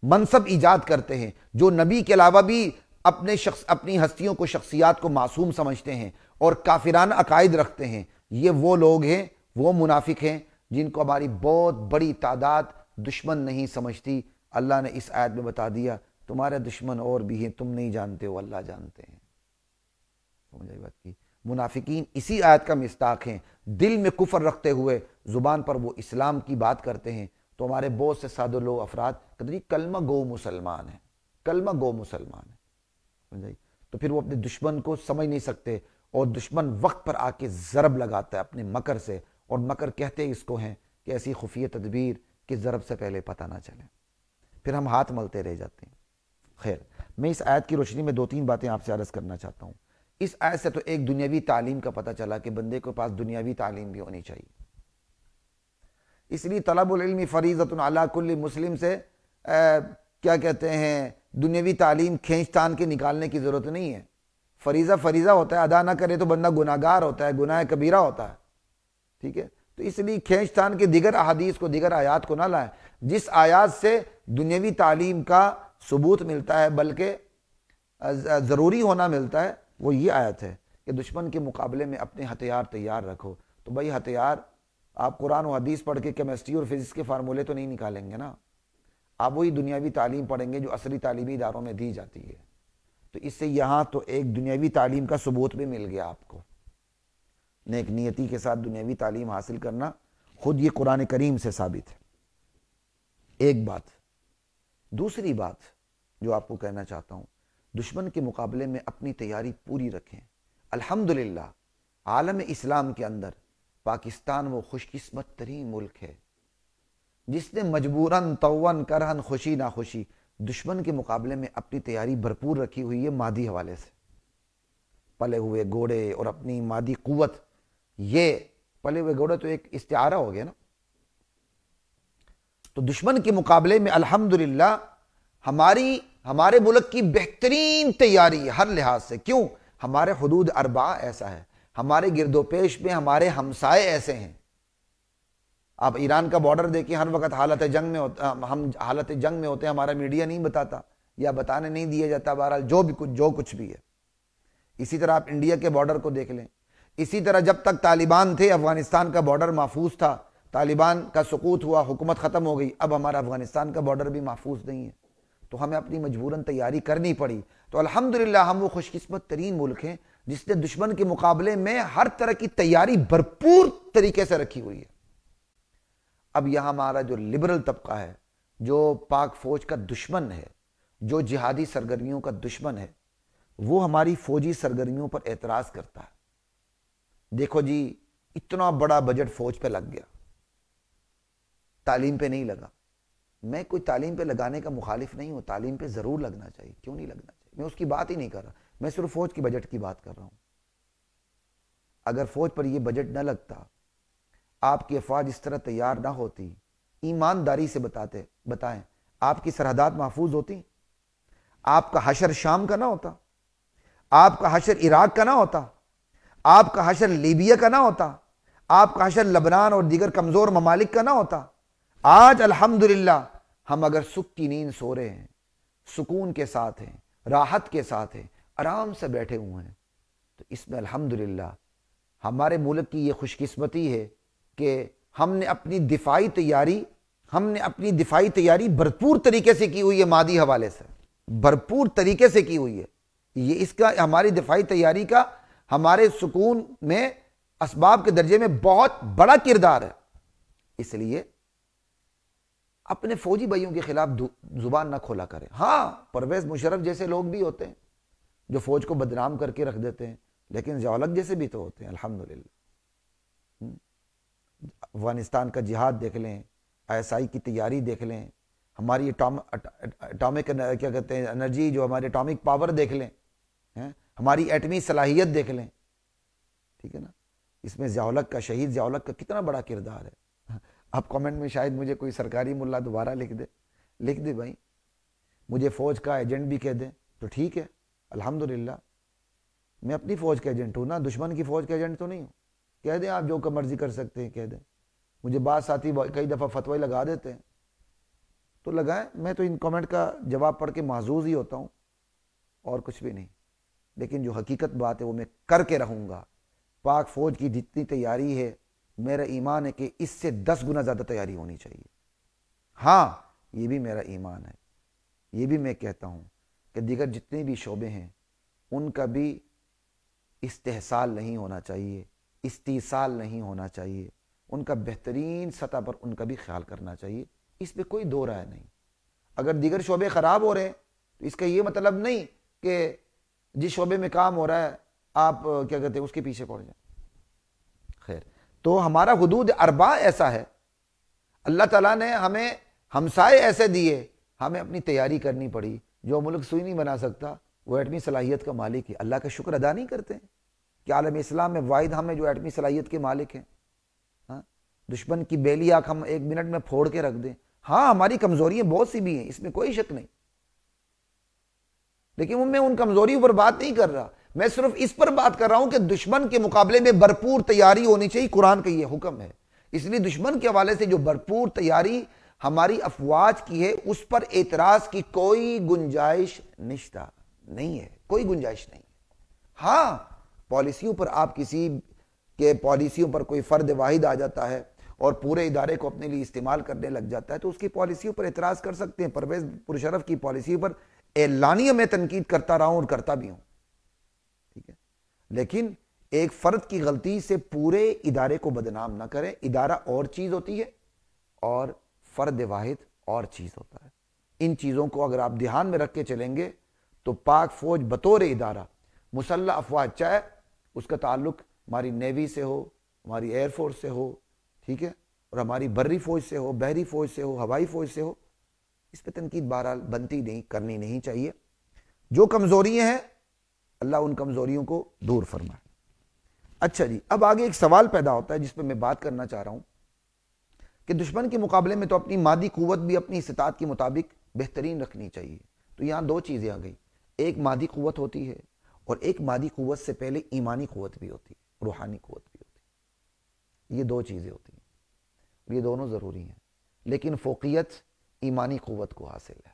منصب ایجاد کرتے ہیں، جو نبی کے علاوہ بھی اپنی ہستیوں کو، شخصیات کو معصوم سمجھتے ہیں اور کافرانہ عقائد رکھتے ہیں، یہ وہ لوگ ہیں، وہ منافق ہیں جن کو ہماری بہت بڑی تعداد دشمن نہیں سمجھتی۔ اللہ نے اس آیت میں بتا دیا تمہارے دشمن اور بھی ہیں، تم نہیں جانتے ہو، اللہ جانتے ہیں۔ سمجھ آئی بات کی؟ منافقین اسی آیت کا مصداق ہیں، دل میں کفر رکھتے ہوئے زبان پر وہ اسلام کی بات کرتے ہیں۔ تو ہمارے بہت سے سادہ لوگ افراد کہتے کلمہ گو مسلمان ہیں، کلمہ گو مسلمان ہیں، سمجھ آئی؟ تو پھر وہ اپنے دشمن کو سمجھ نہیں سکتے، اور دشمن وقت پر آ کے ضرب لگاتا ہے اپنے مکر سے، اور مکر کہتے اس کو ہیں کہ ایسی خفیہ تدبیر کہ ضرب سے پہلے پتہ نہ چلے، پھر ہم ہاتھ ملتے رہ جاتے ہیں۔ خیر، میں اس آیت کی روشنی میں 2-3 باتیں آپ سے عرض کرنا چاہتا ہوں۔ اس آیت سے تو ایک دنیاوی تعلیم کا پتہ چلا کہ بندے کے پاس دنیاوی تعلیم بھی ہونی چاہیے، اس لیے طلب العلم فریضۃ علی کل مسلم سے کیا کہتے ہیں، دنیاوی تعلیم کھینچ تان کے نکالنے کی ضرورت نہیں ہے۔ فریضہ ہوتا ہے، ادا نہ کرے تو بندہ گناہگار ہوتا ہے، گناہ کبیرہ ہوتا ہے، ٹھیک ہے؟ تو اس لیے کھینچ تان کے دیگر احادیث کو، دیگر آیات کو نہ لائیں۔ جس آیات سے دنیاوی تعلیم کا ثبوت ملتا ہے، بلکہ ضروری ہونا ملتا ہے، وہ یہ آیت ہے کہ دشمن کے مقابلے میں اپنے ہتھیار تیار رکھو۔ تو بھائی ہتھیار آپ قرآن و حدیث پڑھ کے کیمسٹری اور فزکس کے فارمولے تو نہیں نکالیں گے نا، آپ وہی دنیاوی تعلیم پڑھیں گے جو عصری تعلیمی اداروں میں دی جاتی ہے۔ تو اس سے یہاں تو ایک دنیاوی تعلیم کا ثبوت بھی مل گیا آپ کو۔ نیک نیتی کے ساتھ دنیاوی تعلیم حاصل کرنا خود یہ قرآن کریم سے ثابت ہے، ایک بات۔ دوسری بات جو آپ کو کہنا چاہتا ہوں، دشمن کے مقابلے میں اپنی تیاری پوری رکھیں۔ الحمدللہ عالم اسلام کے اندر پاکستان وہ خوش قسمت ترین ملک ہے جس نے مجبوراً طوعاً کرہاً، خوشی ناخوشی، دشمن کے مقابلے میں اپنی تیاری بھرپور رکھی ہوئی ہے، مادی حوالے سے۔ پلے ہوئے گھوڑے اور اپنی مادی قوت، یہ پلے ہوئے گھوڑے تو ایک استعارہ ہو گیا نا۔ تو دشمن کے مقابلے میں الحمدللہ ہمارے ملک کی بہترین تیاری ہے ہر لحاظ سے۔ کیوں؟ ہمارے حدود 4 ایسا ہے، ہمارے گرد و پیش میں ہمارے ہمسائے ایسے ہیں۔ آپ ایران کا بارڈر دیکھیں، ہر وقت حالت جنگ میں ہوتا، ہم حالت جنگ میں ہوتے ہیں، ہمارا میڈیا نہیں بتاتا یا بتانے نہیں دیا جاتا، بہرحال جو کچھ بھی ہے۔ اسی طرح آپ انڈیا کے بارڈر کو دیکھ لیں، اسی طرح جب تک طالبان تھے افغانستان کا بارڈر محفوظ تھا، طالبان کا سقوط ہوا، حکومت ختم ہو گئی، اب ہمارا افغانستان کا بارڈر بھی محفوظ نہیں ہے، تو ہمیں اپنی مجبوراً تیاری کرنی پڑی۔ تو الحمدللہ ہم وہ خوش قسمت ترین ملک ہیں جس نے دشمن کے مقابلے میں ہر طرح کی تیاری بھرپور طریقے سے رکھی ہوئی ہے۔ اب یہاں ہمارا جو لبرل طبقہ ہے، جو پاک فوج کا دشمن ہے، جو جہادی سرگرمیوں کا دشمن ہے، وہ ہماری فوجی سرگرمیوں پر اعتراض کرتا ہے۔ دیکھو جی، اتنا بڑا بجٹ فوج پہ لگ گیا، تعلیم پہ نہیں لگا۔ میں کوئی تعلیم پہ لگانے کا مخالف نہیں ہوں، تعلیم پہ ضرور لگنا چاہیے، کیوں نہیں لگنا چاہیے؟ میں اس کی بات ہی نہیں کر رہا، میں صرف فوج کی بجٹ کی بات کر رہا ہوں۔ اگر فوج پر یہ بجٹ نہ لگتا، آپ کی افواج اس طرح تیار نہ ہوتی، ایمانداری سے بتائیں، آپ کی سرحدات محفوظ ہوتی؟ آپ کا حشر شام کا نہ ہوتا؟ آپ کا حشر عراق کا نہ ہوتا؟ آپ کا حشر لیبیا کا نہ ہوتا؟ آپ کا حشر لبنان اور دیگر کمزور ممالک کا نہ ہوتا؟ آج الحمدللہ ہم اگر سکھ کی نیند سو رہے ہیں، سکون کے ساتھ ہیں، راحت کے ساتھ ہیں، آرام سے بیٹھے ہوئے ہیں، تو اس میں الحمدللہ ہمارے ملک کی یہ خوش قسمتی ہے کہ ہم نے اپنی دفاعی تیاری بھرپور طریقے سے کی ہوئی ہے، مادی حوالے سے بھرپور طریقے سے کی ہوئی ہے۔ یہ اس کا، ہماری دفاعی تیاری کا ہمارے سکون میں اسباب کے درجے میں بہت بڑا کردار ہے۔ اس لیے اپنے فوجی بھائیوں کے خلاف زبان نہ کھولا کریں. ہاں پرویز مشرف جیسے لوگ بھی ہوتے ہیں جو فوج کو بدنام کر کے رکھ دیتے ہیں، لیکن ضیاء جیسے بھی تو ہوتے ہیں الحمدللہ. افغانستان کا جہاد دیکھ لیں، ISI کی تیاری دیکھ لیں، ہماری اٹامک کیا کہتے ہیں انرجی، جو ہمارے اٹامک پاور دیکھ لیں، ہماری ایٹمی صلاحیت دیکھ لیں. ٹھیک ہے نا، اس میں ضیاء کا، شہید ضیاء کا کتنا بڑا کردار ہے. اب کامنٹ میں شاید مجھے کوئی سرکاری ملا دوبارہ لکھ دے بھائی، مجھے فوج کا ایجنٹ بھی کہہ دیں تو ٹھیک ہے الحمدللہ. میں اپنی فوج کا ایجنٹ ہوں نا، دشمن کی فوج کا ایجنٹ تو نہیں ہوں. کہہ دیں آپ جو مرضی کر سکتے ہیں کہہ دیں. مجھے بعض ساتھی کئی دفعہ فتوی لگا دیتے ہیں تو لگائیں، میں تو ان کامنٹ کا جواب پڑھ کے محظوظ ہی ہوتا ہوں اور کچھ بھی نہیں. لیکن جو حقیقت بات ہے وہ میں کر کے رہوں گا. پاک فوج کی جتنی تیاری ہے میرا ایمان ہے کہ اس سے 10 گنا زیادہ تیاری ہونی چاہیے. ہاں یہ بھی میرا ایمان ہے، یہ بھی میں کہتا ہوں کہ دیگر جتنے بھی شعبے ہیں ان کا بھی استحصال نہیں ہونا چاہیے، استیصال نہیں ہونا چاہیے، ان کا بہترین سطح پر ان کا بھی خیال کرنا چاہیے. اس پہ کوئی دو رائے نہیں. اگر دیگر شعبے خراب ہو رہے ہیں تو اس کا یہ مطلب نہیں کہ جس شعبے میں کام ہو رہا ہے آپ کیا کہتے ہیں اس کے پیچھے پڑ جائیں. خیر، تو ہمارا حدود اربع ایسا ہے، اللہ تعالیٰ نے ہمیں ہمسائے ایسے دیے، ہمیں اپنی تیاری کرنی پڑی. جو ملک سوئی نہیں بنا سکتا وہ ایٹمی صلاحیت کا مالک ہے. اللہ کا شکر ادا نہیں کرتے ہیں کہ عالم اسلام میں واحد ہم ہیں جو ایٹمی صلاحیت کے مالک ہیں. دشمن کی بیلی آنکھ ہم 1 منٹ میں پھوڑ کے رکھ دیں. ہاں ہماری کمزوریاں بہت سی بھی ہیں، اس میں کوئی شک نہیں، لیکن میں ان کمزوریوں پر بات نہیں کر رہا. میں صرف اس پر بات کر رہا ہوں کہ دشمن کے مقابلے میں بھرپور تیاری ہونی چاہیے. قرآن کا یہ حکم ہے. اس لیے دشمن کے حوالے سے جو بھرپور تیاری ہماری افواج کی ہے اس پر اعتراض کی کوئی گنجائش نہیں ہے، کوئی گنجائش نہیں. ہاں پالیسیوں پر آپ کسی کے پالیسیوں پر کوئی فرد واحد آ جاتا ہے اور پورے ادارے کو اپنے لیے استعمال کرنے لگ جاتا ہے تو اس کی پالیسیوں پر اعتراض کر سکتے ہیں. پرویز مشرف کی پالیسیوں پر اعلانیہ میں تنقید کرتا رہا ہوں اور کرتا بھی ہوں. ٹھیک ہے، لیکن ایک فرد کی غلطی سے پورے ادارے کو بدنام نہ کریں. ادارہ اور چیز ہوتی ہے اور فرد واحد اور چیز ہوتا ہے. ان چیزوں کو اگر آپ دھیان میں رکھ کے چلیں گے تو پاک فوج بطور ادارہ مسلح افواج، چاہے اس کا تعلق ہماری نیوی سے ہو، ہماری ایئر فورس سے ہو، ٹھیک ہے، اور ہماری بری فوج سے ہو، بحری فوج سے ہو، ہوائی فوج سے ہو، اس پہ تنقید بہرحال بنتی نہیں، کرنی نہیں چاہیے. جو کمزوریاں ہیں اللہ ان کمزوریوں کو دور فرمائے. اچھا جی، اب آگے ایک سوال پیدا ہوتا ہے جس پہ میں بات کرنا چاہ رہا ہوں کہ دشمن کے مقابلے میں تو اپنی مادی قوت بھی اپنی استطاعت کے مطابق بہترین رکھنی چاہیے. تو یہاں 2 چیزیں آ گئی، ایک مادی قوت ہوتی ہے اور ایک مادی قوت سے پہلے ایمانی قوت بھی ہوتی ہے، روحانی قوت بھی ہوتی ہے. یہ 2 چیزیں ہوتی ہیں، یہ دونوں ضروری ہیں، لیکن فوقیت ایمانی قوت کو حاصل ہے.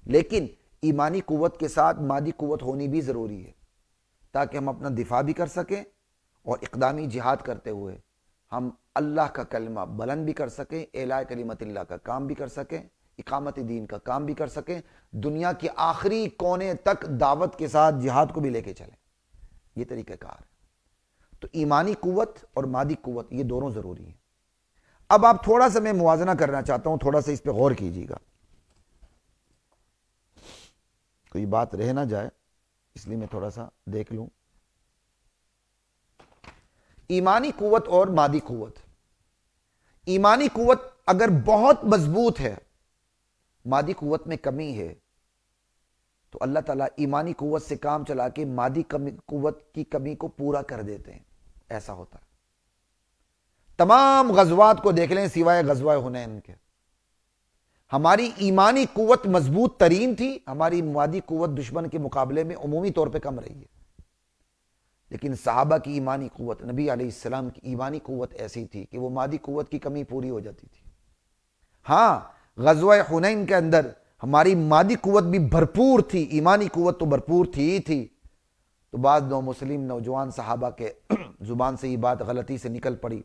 لیکن ایمانی قوت کے ساتھ مادی قوت ہونی بھی ضروری ہے تاکہ ہم اپنا دفاع بھی کر سکیں اور اقدامی جہاد کرتے ہوئے ہم اللہ کا کلمہ بلند بھی کر سکیں، اعلاء کلمت اللہ کا کام بھی کر سکیں، اقامت دین کا کام بھی کر سکیں، دنیا کے آخری کونے تک دعوت کے ساتھ جہاد کو بھی لے کے چلیں. یہ طریقہ کار ہے. تو ایمانی قوت اور مادی قوت یہ دونوں ضروری ہیں. اب آپ تھوڑا سا میں موازنہ کرنا چاہتا ہوں، تھوڑا سا اس پہ غور کیجیے گا، کوئی بات رہ نہ جائے اس لیے میں تھوڑا سا دیکھ لوں. ایمانی قوت اور مادی قوت. ایمانی قوت اگر بہت مضبوط ہے، مادی قوت میں کمی ہے، تو اللہ تعالیٰ ایمانی قوت سے کام چلا کے مادی قوت کی کمی کو پورا کر دیتے ہیں. ایسا ہوتا ہے. تمام غزوات کو دیکھ لیں سوائے غزوہ حنین کے، ہماری ایمانی قوت مضبوط ترین تھی، ہماری مادی قوت دشمن کے مقابلے میں عمومی طور پہ کم رہی ہے. لیکن صحابہ کی ایمانی قوت، نبی علیہ السلام کی ایمانی قوت ایسی تھی کہ وہ مادی قوت کی کمی پوری ہو جاتی تھی. ہاں غزوہ حنین کے اندر ہماری مادی قوت بھی بھرپور تھی، ایمانی قوت تو بھرپور تھی ہی تھی. تو بعض مسلم نوجوان صحابہ کے زبان سے یہ بات غلطی سے نکل پڑی،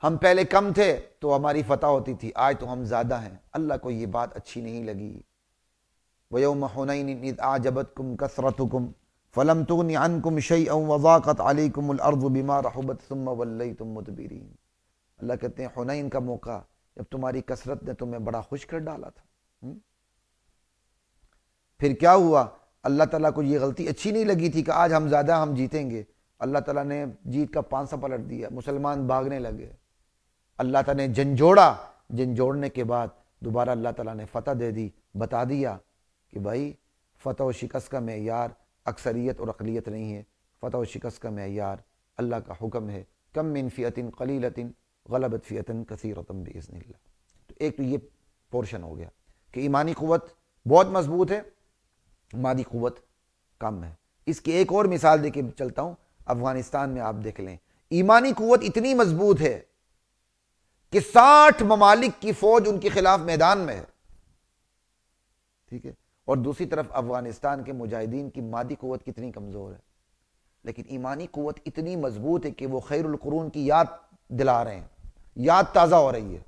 ہم پہلے کم تھے تو ہماری فتح ہوتی تھی، آج تو ہم زیادہ ہیں. اللہ کو یہ بات اچھی نہیں لگی. وَيَوْمَ حُنَيْنٍ إِذْ أَعْجَبَتْكُمْ كَثْرَتُكُمْ فلم تغن عنکم شیئا وضاقت علیکم الارض بما رحبت ثم ولیتم مدبرین۔ اللہ کہتے ہیں حنین کا موقع جب تمہاری کثرت نے تمہیں بڑا خوش کر ڈالا تھا، پھر کیا ہوا؟ اللہ تعالیٰ کو یہ غلطی اچھی نہیں لگی تھی کہ آج ہم زیادہ ہم جیتیں گے، اللہ تعالیٰ نے جیت کا پانسا پلٹ دیا، مسلمان بھاگنے لگے، اللہ تعالیٰ نے جن جوڑنے کے بعد دوبارہ اللہ تعالیٰ نے فتح دے دی، بتا دیا کہ بھائی فتح و شکست کا معیار اکثریت اور اقلیت نہیں ہے، فتح و شکست کا معیار اللہ کا حکم ہے، کم من فئۃ قلیلۃ غلبت فئۃ کثیرۃ باذن اللہ۔ تو ایک تو یہ پورشن ہو گیا کہ ایمانی قوت بہت مضبوط ہے، مادی قوت کم ہے۔ اس کی ایک اور مثال دے کے چلتا ہوں، افغانستان میں آپ دیکھ لیں، ایمانی قوت اتنی مضبوط ہے کہ 60 ممالک کی فوج ان کے خلاف میدان میں ہے، ٹھیک ہے، اور دوسری طرف افغانستان کے مجاہدین کی مادی قوت کتنی کمزور ہے، لیکن ایمانی قوت اتنی مضبوط ہے کہ وہ خیر القرون کی یاد دلا رہے ہیں، یاد تازہ ہو رہی ہے،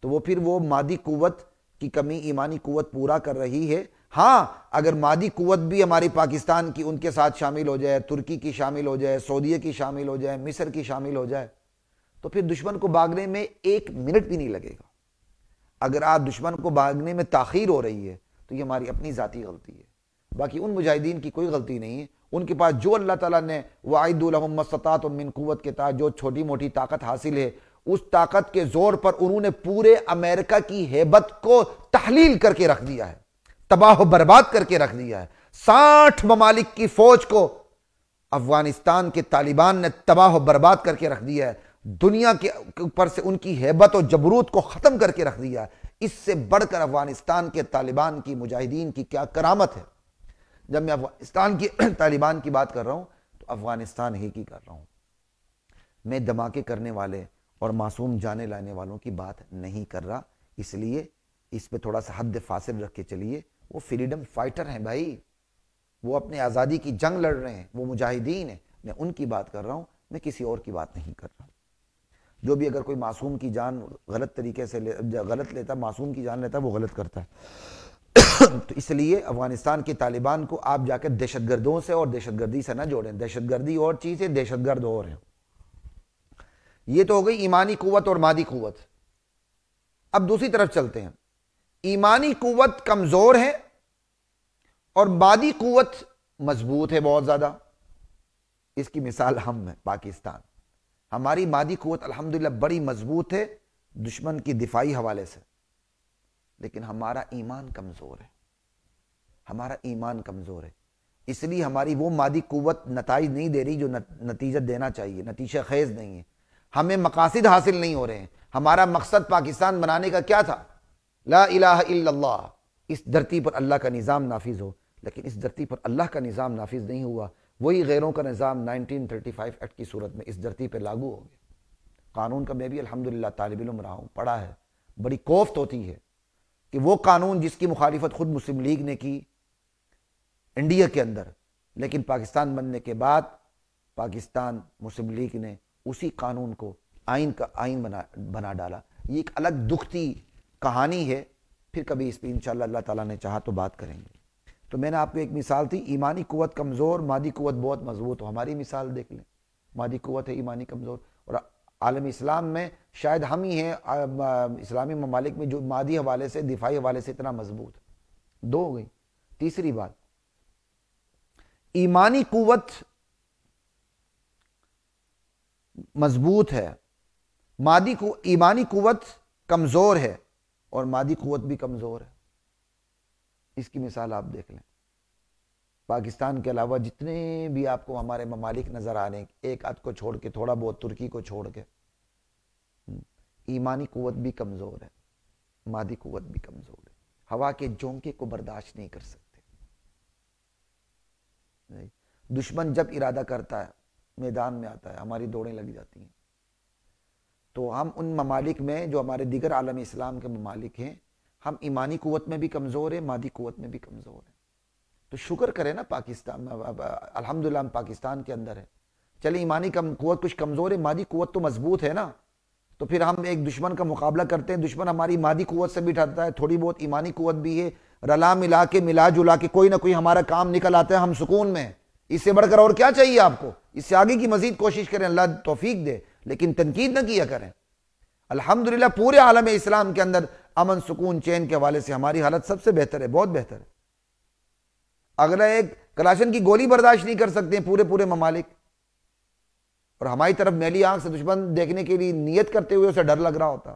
تو وہ پھر وہ مادی قوت کی کمی ایمانی قوت پورا کر رہی ہے۔ ہاں اگر مادی قوت بھی ہماری پاکستان کی ان کے ساتھ شامل ہو جائے، ترکی کی شامل ہو جائے، سعودیہ کی شامل ہو جائے، مصر کی شامل ہو جائے، تو پھر دشمن کو بھاگنے میں 1 منٹ بھی نہیں لگے گا۔ اگر آج دشمن کو بھاگنے میں تاخیر ہو رہی ہے تو یہ ہماری اپنی ذاتی غلطی ہے، باقی ان مجاہدین کی کوئی غلطی نہیں ہے۔ ان کے پاس جو اللہ تعالیٰ نے وَأَعِدُّوا لَهُم مَّا اسْتَطَعْتُم مِّن قُوَّةٍ کے تحت جو چھوٹی موٹی طاقت حاصل ہے، اس طاقت کے زور پر انہوں نے پورے امریکہ کی ہیبت کو تحلیل کر کے رکھ دیا ہے، تباہ و برباد کر کے رکھ دیا ہے۔ 60 ممالک کی فوج کو افغانستان کے طالبان نے تباہ و برباد کر کے رکھ دیا ہے، دنیا کے اوپر سے ان کی ہیبت و جبروت کو ختم کر کے رکھ دیا ہے۔ اس سے بڑھ کر افغانستان کے طالبان کی مجاہدین کی کیا کرامت ہے۔ جب میں افغانستان کی طالبان کی بات کر رہا ہوں تو افغانستان ہی کی کر رہا ہوں، میں دھماکے کرنے والے اور معصوم جانے لانے والوں کی بات نہیں کر رہا، اس لیے اس پہ تھوڑا سا حد فاصل رکھ کے چلیے۔ وہ فریڈم فائٹر ہیں بھائی، وہ اپنے آزادی کی جنگ لڑ رہے ہیں، وہ مجاہدین ہیں، میں ان کی بات کر رہا ہوں، میں کسی اور کی بات نہیں کر رہا۔ جو بھی اگر کوئی معصوم کی جان غلط طریقے سے غلط لیتا، معصوم کی جان لیتا، وہ غلط کرتا ہے۔ تو اس لیے افغانستان کے طالبان کو آپ جا کے دہشت گردوں سے اور دہشت گردی سے نہ جوڑیں، دہشت گردی اور چیز ہے، دہشت گرد اور ہیں۔ یہ تو ہو گئی ایمانی قوت اور مادی قوت۔ اب دوسری طرف چلتے ہیں، ایمانی قوت کمزور ہے اور مادی قوت مضبوط ہے بہت زیادہ۔ اس کی مثال ہم ہیں، پاکستان، ہماری مادی قوت الحمدللہ بڑی مضبوط ہے دشمن کی دفاعی حوالے سے، لیکن ہمارا ایمان کمزور ہے، ہمارا ایمان کمزور ہے، اس لیے ہماری وہ مادی قوت نتائج نہیں دے رہی جو نتیجہ دینا چاہیے، نتیجہ خیز نہیں ہے، ہمیں مقاصد حاصل نہیں ہو رہے ہیں۔ ہمارا مقصد پاکستان بنانے کا کیا تھا؟ لا الہ الا اللہ، اس دھرتی پر اللہ کا نظام نافذ ہو، لیکن اس دھرتی پر اللہ کا نظام نافذ نہیں ہوا، وہی غیروں کا نظام 1935 ایکٹ کی صورت میں اس دھرتی پہ لاگو ہو گیا۔ قانون کا میں بھی الحمدللہ طالب علم رہا ہوں، پڑھا ہے، بڑی کوفت ہوتی ہے کہ وہ قانون جس کی مخالفت خود مسلم لیگ نے کی انڈیا کے اندر، لیکن پاکستان بننے کے بعد پاکستان مسلم لیگ نے اسی قانون کو آئین بنا ڈالا۔ یہ ایک الگ دکھتی کہانی ہے، پھر کبھی اس پہ انشاءاللہ اللہ تعالیٰ نے چاہا تو بات کریں گے۔ تو میں نے آپ کو ایک مثال تھی، ایمانی قوت کمزور، مادی قوت بہت مضبوط ہو۔ ہماری مثال دیکھ لیں، مادی قوت ہے، ایمانی کمزور، اور عالم اسلام میں شاید ہم ہی ہیں اسلامی ممالک میں جو مادی حوالے سے، دفاعی حوالے سے اتنا مضبوط ہے۔ 2 ہو گئی۔ تیسری بات، ایمانی قوت مضبوط ہے، ایمانی قوت کمزور ہے اور مادی قوت بھی کمزور ہے۔ اس کی مثال آپ دیکھ لیں، پاکستان کے علاوہ جتنے بھی آپ کو ہمارے ممالک نظر آ رہے ہیں، ایک آدھ کو چھوڑ کے، تھوڑا بہت ترکی کو چھوڑ کے، ایمانی قوت بھی کمزور ہے، مادی قوت بھی کمزور ہے، ہوا کے جھونکے کو برداشت نہیں کر سکتے۔ دشمن جب ارادہ کرتا ہے میدان میں آتا ہے، ہماری دوڑیں لگ جاتی ہیں۔ تو ہم ان ممالک میں جو ہمارے دیگر عالم اسلام کے ممالک ہیں، ہم ایمانی قوت میں بھی کمزور ہیں، مادی قوت میں بھی کمزور ہیں۔ تو شکر کریں نا پاکستان میں، الحمدللہ ہم پاکستان کے اندر ہیں، چلے ایمانی قوت کچھ کمزور ہے، مادی قوت تو مضبوط ہے نا، تو پھر ہم ایک دشمن کا مقابلہ کرتے ہیں، دشمن ہماری مادی قوت سے بھی ڈرتا ہے، تھوڑی بہت ایمانی قوت بھی ہے، رلا ملا کے، ملا جلا کے کوئی نہ کوئی ہمارا کام نکل آتا ہے، ہم سکون میں ہیں۔ اس سے بڑھ کر اور کیا چاہیے آپ کو؟ اس سے آگے کی مزید کوشش کریں، اللہ توفیق دے، لیکن تنقید نہ کیا کریں۔ الحمدللہ پورے عالم اسلام کے اندر امن سکون چین کے حوالے سے ہماری حالت سب سے بہتر ہے، بہت بہتر ہے۔ اگلا ایک کلاشن کی گولی برداشت نہیں کر سکتے ہیں پورے ممالک، اور ہماری طرف میلی آنکھ سے دشمن دیکھنے کے لیے نیت کرتے ہوئے اسے ڈر لگ رہا ہوتا۔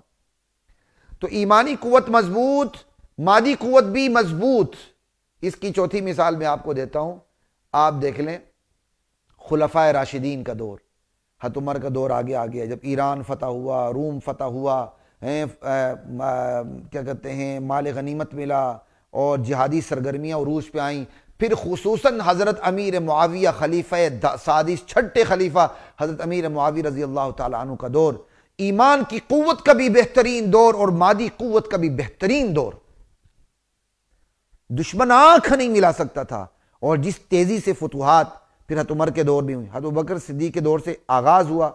تو ایمانی قوت مضبوط، مادی قوت بھی مضبوط۔ اس کی چوتھی مثال میں آپ کو دیتا ہوں، آپ دیکھ لیں خلفائے راشدین کا دور، حضرت عمر کا دور آگے آ گیا، جب ایران فتح ہوا، روم فتح ہوا، کیا کہتے ہیں، مال غنیمت ملا اور جہادی سرگرمیاں عروج پہ آئیں، پھر خصوصاً حضرت امیر معاویہ خلیفہ سادس، چھٹے خلیفہ حضرت امیر معاویہ رضی اللہ تعالیٰ عنہ کا دور، ایمان کی قوت کا بھی بہترین دور اور مادی قوت کا بھی بہترین دور۔ دشمن آنکھ نہیں ملا سکتا تھا، اور جس تیزی سے فتوحات پھر حضرت عمر کے دور بھی ہوئی، حضرت ابوبکر صدیق کے دور سے آغاز ہوا۔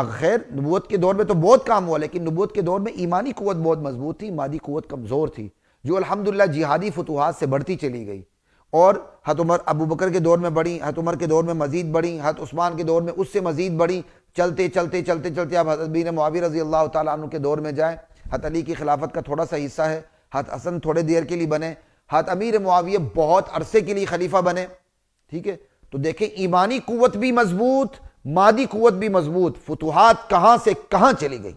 خیر نبوت کے دور میں تو بہت کام ہوا، لیکن نبوت کے دور میں ایمانی قوت بہت مضبوط تھی، مادی قوت کمزور تھی، جو الحمدللہ جہادی فتوحات سے بڑھتی چلی گئی، اور حضرت عمر ابوبکر کے دور میں بڑھی، حضرت عمر کے دور میں مزید بڑھی، حضرت عثمان کے دور میں اس سے مزید بڑھی، چلتے چلتے چلتے چلتے اب حضرت امیر معاویہ رضی اللہ تعالیٰ عنہ کے دور میں جائیں، حضرت علی کی خلافت کا تھوڑا سا حصہ ہے، حضرت حسن تھوڑے دیر کے لیے بنے، حضرت امیر معاویہ بہت عرصے کے لیے خلیفہ بنے، ٹھیک ہے۔ تو دیکھیں ایمانی قوت بھی مضبوط، مادی قوت بھی مضبوط، فتوحات کہاں سے کہاں چلی گئی،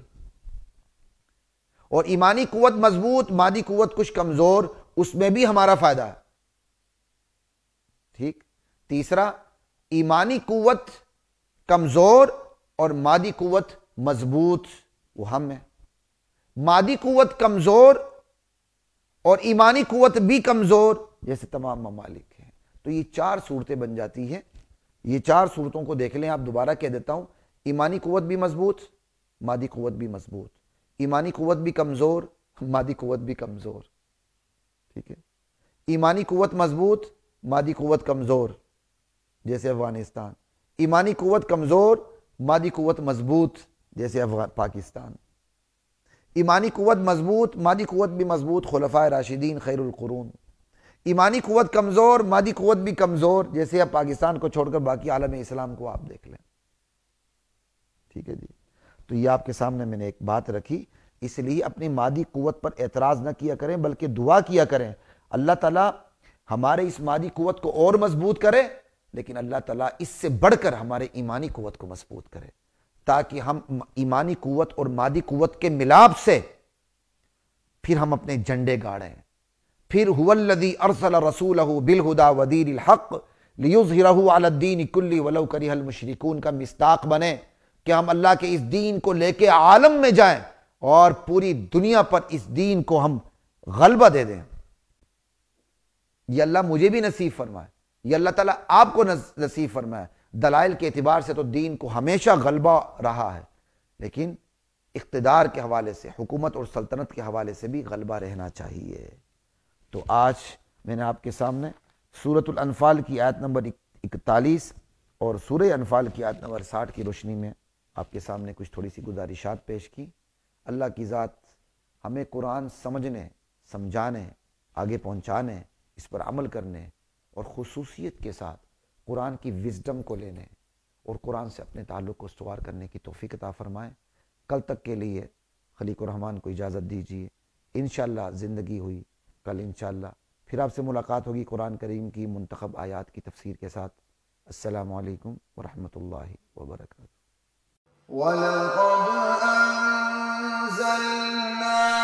اور ایمانی قوت مضبوط، مادی قوت کچھ کمزور، اس میں بھی ہمارا فائدہ ہے، ٹھیک۔ تیسرا، ایمانی قوت کمزور اور مادی قوت مضبوط، وہ ہم ہیں۔ مادی قوت کمزور اور ایمانی قوت بھی کمزور جیسے تمام ممالک ہیں، تو یہ چار صورتیں بن جاتی ہیں۔ یہ چار صورتوں کو دیکھ لیں، آپ دوبارہ کہہ دیتا ہوں، ایمانی قوت بھی مضبوط، مادی قوت بھی مضبوط، ایمانی قوت بھی کمزور، مادی قوت بھی کمزور، ٹھیک ہے۔ ایمانی قوت مضبوط، مادی قوت کمزور جیسے افغانستان، ایمانی قوت کمزور، مادی قوت مضبوط جیسے پاکستان، ایمانی قوت مضبوط، مادی قوت بھی مضبوط، خلفائے راشدین خیر القرون، ایمانی قوت کمزور، مادی قوت بھی کمزور جیسے اب پاکستان کو چھوڑ کر باقی عالم اسلام کو آپ دیکھ لیں، ٹھیک ہے جی۔ تو یہ آپ کے سامنے میں نے ایک بات رکھی، اس لیے اپنی مادی قوت پر اعتراض نہ کیا کریں، بلکہ دعا کیا کریں اللہ تعالیٰ ہمارے اس مادی قوت کو اور مضبوط کرے، لیکن اللہ تعالیٰ اس سے بڑھ کر ہمارے ایمانی قوت کو مضبوط کرے، تاکہ ہم ایمانی قوت اور مادی قوت کے ملاپ سے پھر ہم اپنے جھنڈے گاڑیں، پھر هو الذی ارسل رسولہ بالہدی ودین الحق لیظہرہ علی الدین کلہ ولو کرہ المشرکون کا مصداق بنے، کہ ہم اللہ کے اس دین کو لے کے عالم میں جائیں اور پوری دنیا پر اس دین کو ہم غلبہ دے دیں۔ یہ اللہ مجھے بھی نصیب فرمائے، یہ اللہ تعالیٰ آپ کو نصیب فرمائے۔ دلائل کے اعتبار سے تو دین کو ہمیشہ غلبہ رہا ہے، لیکن اقتدار کے حوالے سے، حکومت اور سلطنت کے حوالے سے بھی غلبہ رہنا چاہیے۔ تو آج میں نے آپ کے سامنے سورۃ الانفال کی آیت نمبر 41 اور سورہ انفال کی آیت نمبر 60 کی روشنی میں آپ کے سامنے کچھ تھوڑی سی گزارشات پیش کی۔ اللہ کی ذات ہمیں قرآن سمجھنے، سمجھانے، آگے پہنچانے، اس پر عمل کرنے اور خصوصیت کے ساتھ قرآن کی وزڈم کو لینے اور قرآن سے اپنے تعلق کو استوار کرنے کی توفیق عطا فرمائے۔ کل تک کے لیے خلیق الرحمن کو اجازت دیجیے، انشاءاللہ زندگی ہوئی کل انشاءاللہ پھر آپ سے ملاقات ہوگی قرآن کریم کی منتخب آیات کی تفسیر کے ساتھ۔ السلام علیکم ورحمۃ اللہ وبرکاتہ۔ وَلَقَدْ أَنزَلْنَا